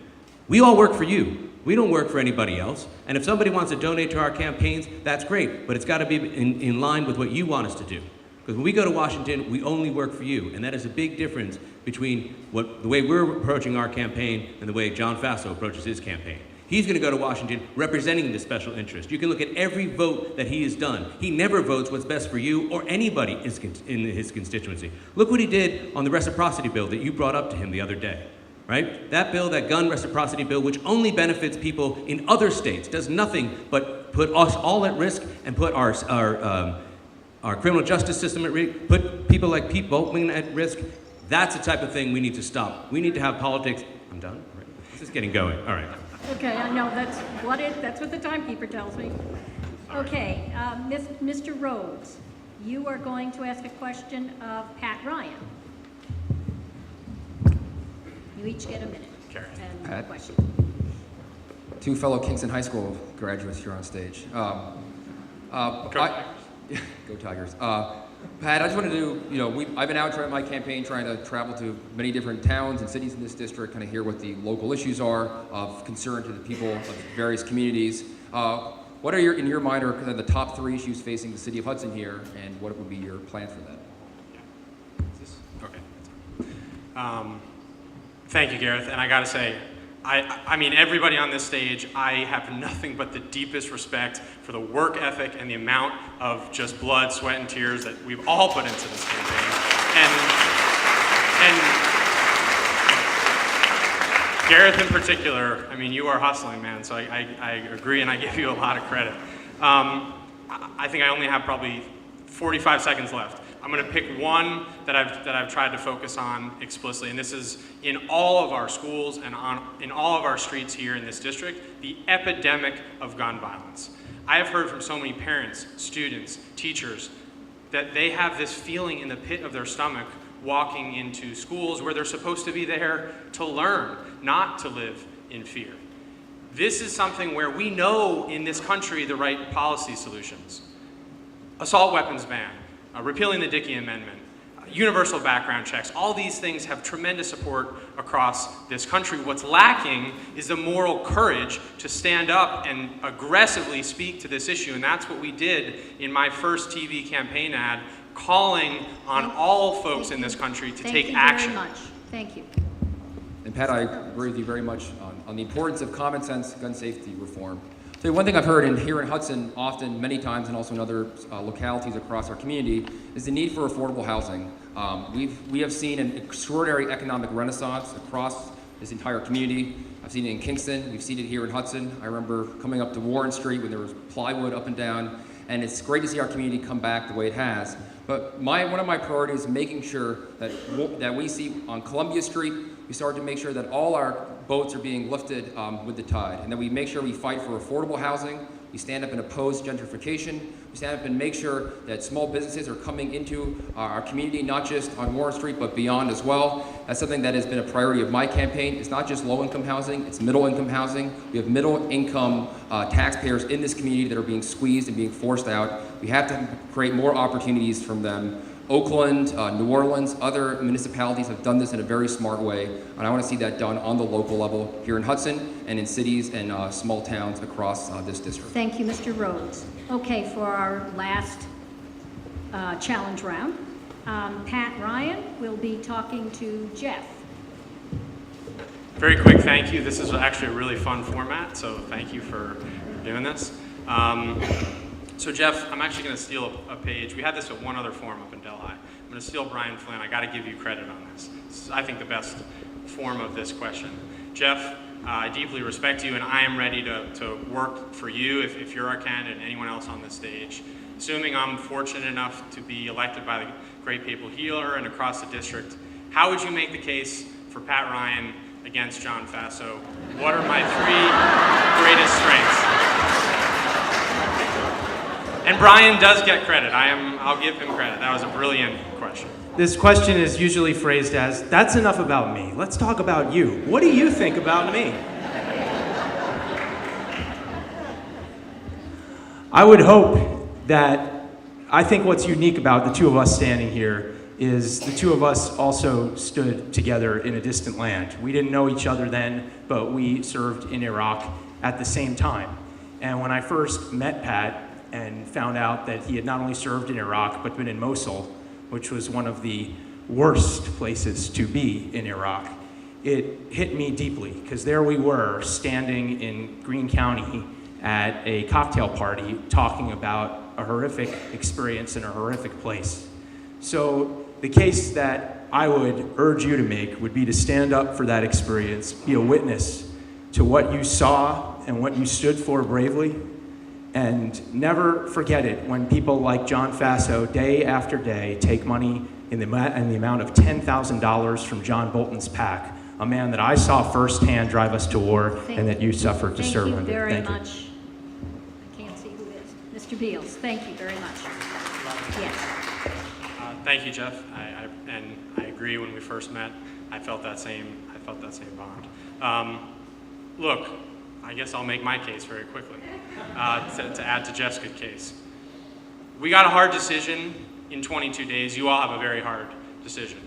We all work for you. We don't work for anybody else. And if somebody wants to donate to our campaigns, that's great, but it's got to be in line with what you want us to do. Because when we go to Washington, we only work for you. And that is a big difference between the way we're approaching our campaign and the way John Faso approaches his campaign. He's going to go to Washington representing the special interest. You can look at every vote that he has done. He never votes what's best for you or anybody in his constituency. Look what he did on the reciprocity bill that you brought up to him the other day. Right? That bill, that gun reciprocity bill, which only benefits people in other states, does nothing but put us all at risk and put our criminal justice system at risk, put people like Pete Volkman at risk. That's the type of thing we need to stop. We need to have politics. I'm done? Right. This is getting going. All right. Okay, I know, that's what the timekeeper tells me. Okay, Mr. Rhodes, you are going to ask a question of Pat Ryan. You each get a minute. And Pat? a question. Two fellow Kingston High School graduates here on stage. Go Tigers. Pat, I just wanted to, I've been out trying my campaign, trying to travel to many different towns and cities in this district, kind of hear what the local issues are of concern to the people of various communities. What are in your mind, are kind of the top 3 issues facing the city of Hudson here, and what would be your plan for that? Okay. Thank you, Gareth. And I got to say, I mean, everybody on this stage, I have nothing but the deepest respect for the work ethic and the amount of just blood, sweat, and tears that we've all put into this campaign. And Gareth in particular, I mean, you are hustling, man, so I agree and I give you a lot of credit. I think I only have probably 45 seconds left. I'm going to pick one that I've tried to focus on explicitly, and this is in all of our schools and in all of our streets here in this district, the epidemic of gun violence. I have heard from so many parents, students, teachers, that they have this feeling in the pit of their stomach walking into schools where they're supposed to be there to learn, not to live in fear. This is something where we know in this country the right policy solutions. Assault weapons ban, repealing the Dickey Amendment, universal background checks, all these things have tremendous support across this country. What's lacking is the moral courage to stand up and aggressively speak to this issue, and that's what we did in my first TV campaign ad, calling on all folks in this country to take action. Thank you very much. Thank you. And Pat, I agree with you very much on the importance of common sense gun safety reform. So one thing I've heard here in Hudson often, many times, and also in other localities across our community, is the need for affordable housing. We have seen an extraordinary economic renaissance across this entire community. I've seen it in Kingston. We've seen it here in Hudson. I remember coming up to Warren Street when there was plywood up and down, and it's great to see our community come back the way it has. But one of my priorities is making sure that we see on Columbia Street, we start to make sure that all our boats are being lifted with the tide, and that we make sure we fight for affordable housing, we stand up and oppose gentrification, we stand up and make sure that small businesses are coming into our community, not just on Warren Street, but beyond as well. That's something that has been a priority of my campaign. It's not just low-income housing, it's middle-income housing. We have middle-income taxpayers in this community that are being squeezed and being forced out. We have to create more opportunities from them. Oakland, New Orleans, other municipalities have done this in a very smart way, and I want to see that done on the local level here in Hudson and in cities and small towns across this district. Thank you, Mr. Rhodes. Okay, for our last challenge round. Pat Ryan will be talking to Jeff. Very quick thank you. This is actually a really fun format, so thank you for doing this. So Jeff, I'm actually going to steal a page. We had this at one other forum up in Delhi. I'm going to steal Brian Flynn. I got to give you credit on this. This is, I think, the best form of this question. Jeff, I deeply respect you, and I am ready to work for you if you're our candidate and anyone else on this stage. Assuming I'm fortunate enough to be elected by the great people here and across the district, how would you make the case for Pat Ryan against John Faso? What are my three greatest strengths? And Brian does get credit. I'll give him credit. That was a brilliant question. This question is usually phrased as, that's enough about me. Let's talk about you. What do you think about me? I would hope that, I think what's unique about the two of us standing here is the two of us also stood together in a distant land. We didn't know each other then, but we served in Iraq at the same time. And when I first met Pat and found out that he had not only served in Iraq, but been in Mosul, which was one of the worst places to be in Iraq, it hit me deeply, because there we were standing in Greene County at a cocktail party talking about a horrific experience in a horrific place. So the case that I would urge you to make would be to stand up for that experience, be a witness to what you saw and what you stood for bravely, and never forget it when people like John Faso, day after day, take money in the amount of $10,000 from John Bolton's PAC, a man that I saw firsthand drive us to war and that you suffered to serve under. Thank you very much. I can't see who it is. Mr. Beals, thank you very much. Yes. Thank you, Jeff. And I agree. When we first met, I felt that same bond. Look, I guess I'll make my case very quickly to add to Jeff's good case. We got a hard decision in 22 days. You all have a very hard decision.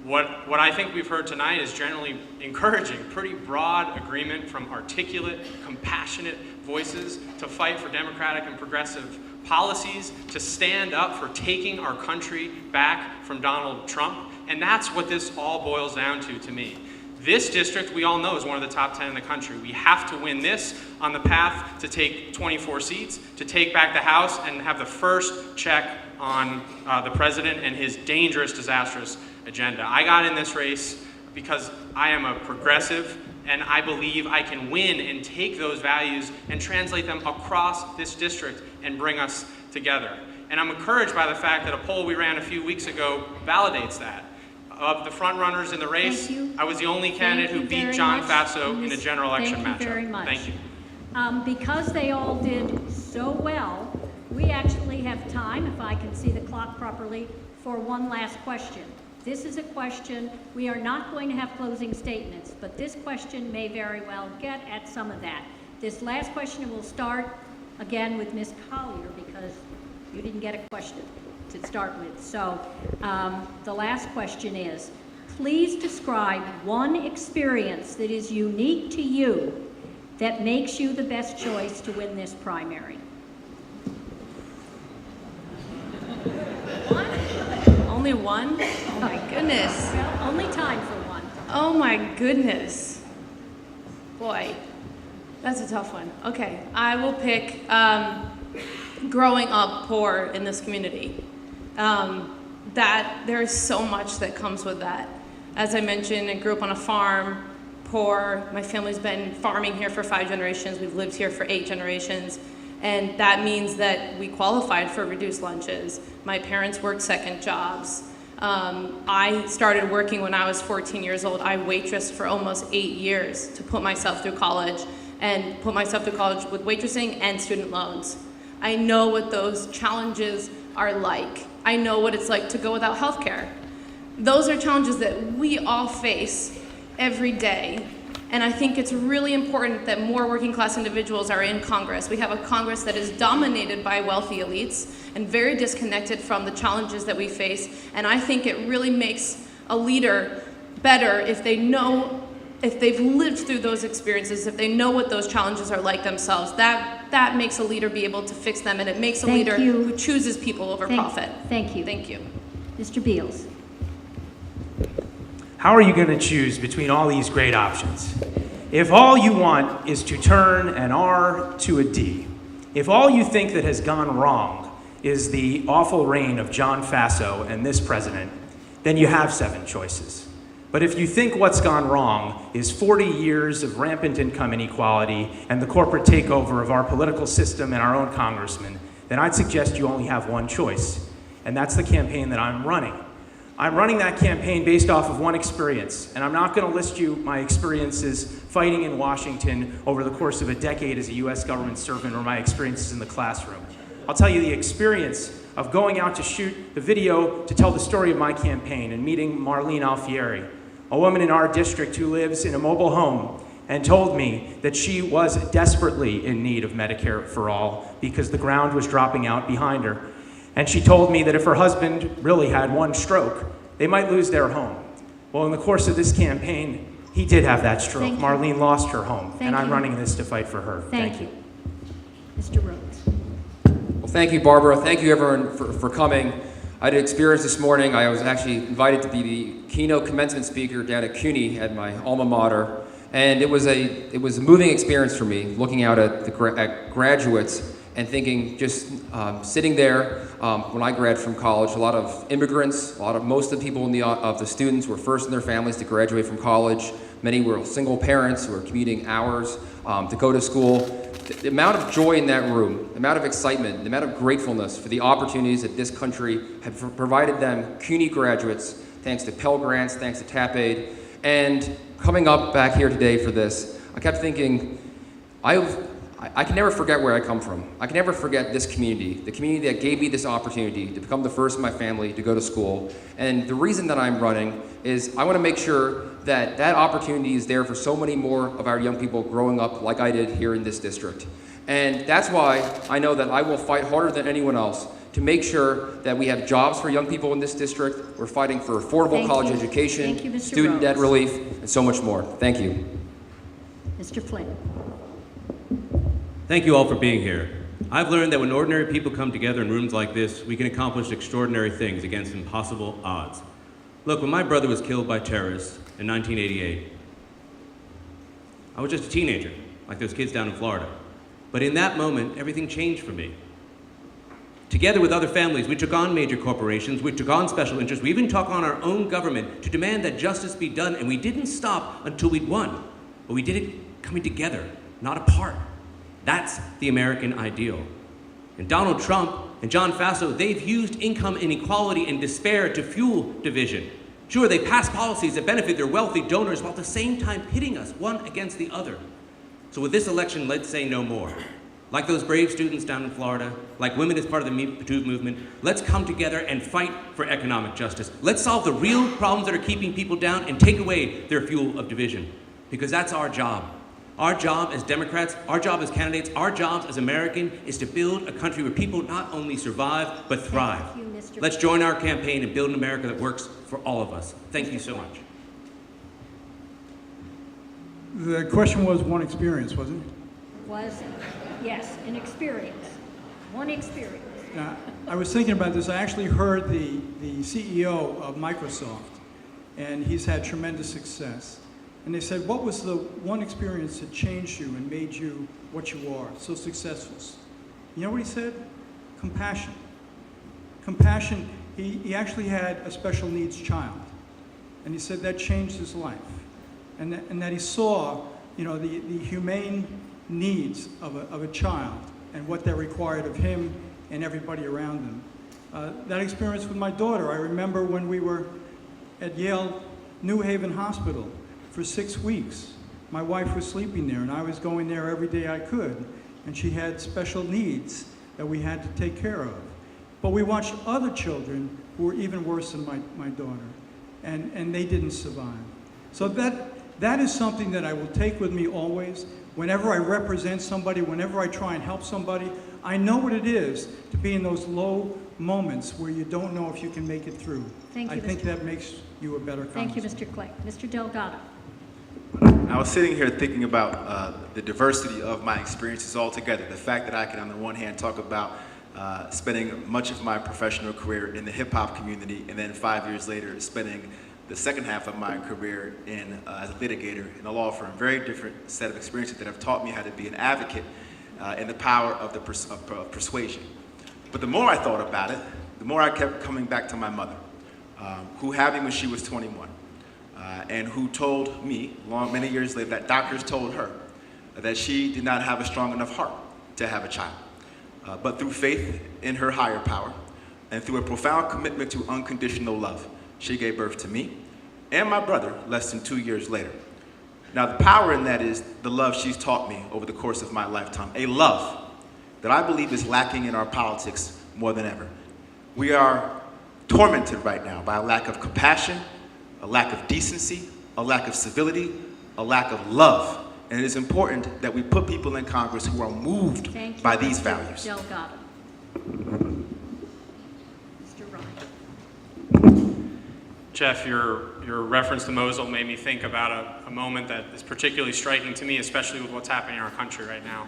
What I think we've heard tonight is generally encouraging, pretty broad agreement from articulate, compassionate voices to fight for democratic and progressive policies, to stand up for taking our country back from Donald Trump. And that's what this all boils down to me. This district, we all know, is one of the top 10 in the country. We have to win this on the path to take 24 seats, to take back the House, and have the first check on the president and his dangerous, disastrous agenda. I got in this race because I am a progressive, and I believe I can win and take those values and translate them across this district and bring us together. And I'm encouraged by the fact that a poll we ran a few weeks ago validates that. Of the front runners in the race, I was the only candidate who beat John Faso in a general election matchup. Thank you very much. Thank you. Because they all did so well, we actually have time, if I can see the clock properly, for one last question. This is a question, we are not going to have closing statements, but this question may very well get at some of that. This last question will start again with Ms. Collier, because you didn't get a question to start with. So the last question is, please describe one experience that is unique to you that makes you the best choice to win this primary. Only one? Oh my goodness. Well, only time for one. Oh my goodness. Boy, that's a tough one. Okay, I will pick growing up poor in this community. That there is so much that comes with that. As I mentioned, I grew up on a farm, poor. My family's been farming here for 5 generations. We've lived here for 8 generations. And that means that we qualified for reduced lunches. My parents worked second jobs. I started working when I was 14 years old. I waitressed for almost 8 years to put myself through college, and put myself through college with waitressing and student loans. I know what those challenges are like. I know what it's like to go without health care. Those are challenges that we all face every day. And I think it's really important that more working class individuals are in Congress. We have a Congress that is dominated by wealthy elites and very disconnected from the challenges that we face. And I think it really makes a leader better if they know, if they've lived through those experiences, if they know what those challenges are like themselves. That that makes a leader be able to fix them, and it makes a Thank leader you. who chooses people over profit. Thank you. Thank you. Mr. Beals. How are you going to choose between all these great options? If all you want is to turn an R to a D, if all you think that has gone wrong is the awful reign of John Faso and this president, then you have 7 choices. But if you think what's gone wrong is 40 years of rampant income inequality and the corporate takeover of our political system and our own congressmen, then I'd suggest you only have one choice, and that's the campaign that I'm running. I'm running that campaign based off of one experience, and I'm not going to list you my experiences fighting in Washington over the course of a decade as a US government servant or my experiences in the classroom. I'll tell you the experience of going out to shoot the video to tell the story of my campaign and meeting Marlene Alfieri, a woman in our district who lives in a mobile home and told me that she was desperately in need of Medicare for All because the ground was dropping out behind her. And she told me that if her husband really had one stroke, they might lose their home. Well, in the course of this campaign, he did have that stroke. Thank you. Marlene lost her home, and I'm you. running this to fight for her. Thank you. Mr. Rhodes. Well, thank you, Barbara. Thank you, everyone, for coming. I had an experience this morning. I was actually invited to be the keynote commencement speaker down at CUNY at my alma mater, and it was a moving experience for me, looking out at graduates and thinking, just sitting there when I graduated from college. A lot of immigrants, most of the people of the students were first in their families to graduate from college. Many were single parents who were commuting hours to go to school. The amount of joy in that room, the amount of excitement, the amount of gratefulness for the opportunities that this country had provided them, CUNY graduates, thanks to Pell Grants, thanks to TAP Aid. And coming up back here today for this, I kept thinking, I can never forget where I come from. I can never forget this community, the community that gave me this opportunity to become the first in my family to go to school. And the reason that I'm running is I want to make sure that that opportunity is there for so many more of our young people growing up like I did here in this district. And that's why I know that I will fight harder than anyone else to make sure that we have jobs for young people in this district. We're fighting for affordable college education, Thank you, Mr. student debt Rhodes. relief, and so much more. Thank you. Mr. Flynn. Thank you all for being here. I've learned that when ordinary people come together in rooms like this, we can accomplish extraordinary things against impossible odds. Look, when my brother was killed by terrorists in 1988, I was just a teenager, like those kids down in Florida. But in that moment, everything changed for me. Together with other families, we took on major corporations, we took on special interests, we even took on our own government to demand that justice be done, and we didn't stop until we'd won. But we did it coming together, not apart. That's the American ideal. And Donald Trump and John Faso, they've used income inequality and despair to fuel division. Sure, they pass policies that benefit their wealthy donors while at the same time pitting us one against the other. So with this election, let's say no more. Like those brave students down in Florida, like women as part of the Me Too movement, let's come together and fight for economic justice. Let's solve the real problems that are keeping people down and take away their fuel of division. Because that's our job. Our job as Democrats, our job as candidates, our jobs as Americans is to build a country where people not only survive, but thrive. Thank you, Mr. Let's join our campaign and build an America that works for all of us. Thank you so much. The question was one experience, wasn't it? Was, yes, an experience. One experience. Now, I was thinking about this. I actually heard the CEO of Microsoft, and he's had tremendous success. And they said, what was the one experience that changed you and made you what you are, so successful? You know what he said? Compassion. Compassion. He actually had a special needs child. And he said that changed his life. And that he saw, you know, the humane needs of a child and what that required of him and everybody around him. That experience with my daughter, I remember when we were at Yale New Haven Hospital for 6 weeks. My wife was sleeping there, and I was going there every day I could, and she had special needs that we had to take care of. But we watched other children who were even worse than my daughter, and they didn't survive. So that is something that I will take with me always. Whenever I represent somebody, whenever I try and help somebody, I know what it is to be in those low moments where you don't know if you can make it through. Thank you, I think that makes you a better Thank you, congressman. Mr. Clay. Mr. Delgado. I was sitting here thinking about the diversity of my experiences altogether. The fact that I can, on the one hand, talk about spending much of my professional career in the hip-hop community, and then 5 years later spending the second half of my career as a litigator in a law firm. Very different set of experiences that have taught me how to be an advocate in the power of persuasion. But the more I thought about it, the more I kept coming back to my mother, who had me when she was 21, and who told me, many years later, that doctors told her that she did not have a strong enough heart to have a child. But through faith in her higher power, and through a profound commitment to unconditional love, she gave birth to me and my brother less than 2 years later. Now, the power in that is the love she's taught me over the course of my lifetime, a love that I believe is lacking in our politics more than ever. We are tormented right now by a lack of compassion, a lack of decency, a lack of civility, a lack of love. And it is important that we put people in Congress who are moved by these values. Delgado. Mr. Ryan. Jeff, your reference to Mosul made me think about a moment that is particularly striking to me, especially with what's happening in our country right now.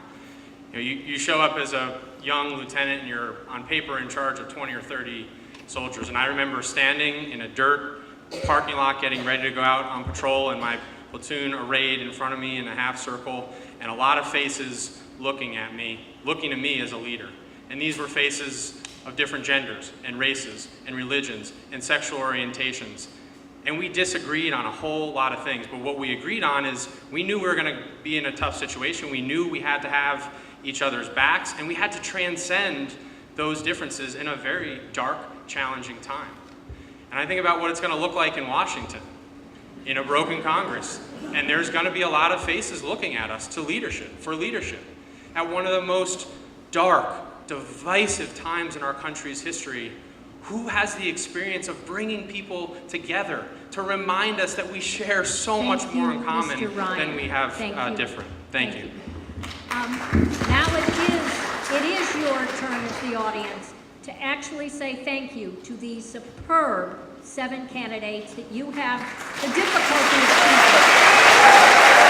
You show up as a young lieutenant and you're on paper in charge of 20 or 30 soldiers. And I remember standing in a dirt parking lot getting ready to go out on patrol, and my platoon arrayed in front of me in a half circle, and a lot of faces looking to me as a leader. And these were faces of different genders and races and religions and sexual orientations. And we disagreed on a whole lot of things, but what we agreed on is we knew we were going to be in a tough situation. We knew we had to have each other's backs, and we had to transcend those differences in a very dark, challenging time. And I think about what it's going to look like in Washington, in a broken Congress. And there's going to be a lot of faces looking at us for leadership. At one of the most dark, divisive times in our country's history, who has the experience of bringing people together to remind us that we share so much more in common than we have different? Thank you. Now it is your turn as the audience to actually say thank you to these superb 7 candidates that you have the difficulty of choosing.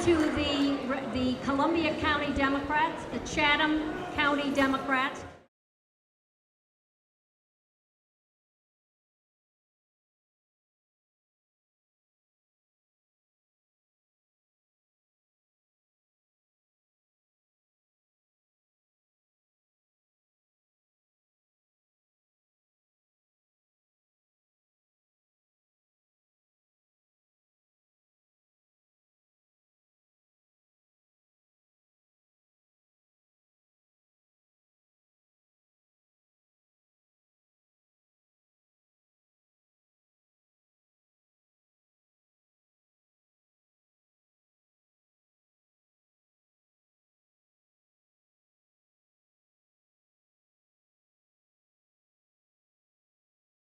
To the Columbia County Democrats, the Chatham County Democrats,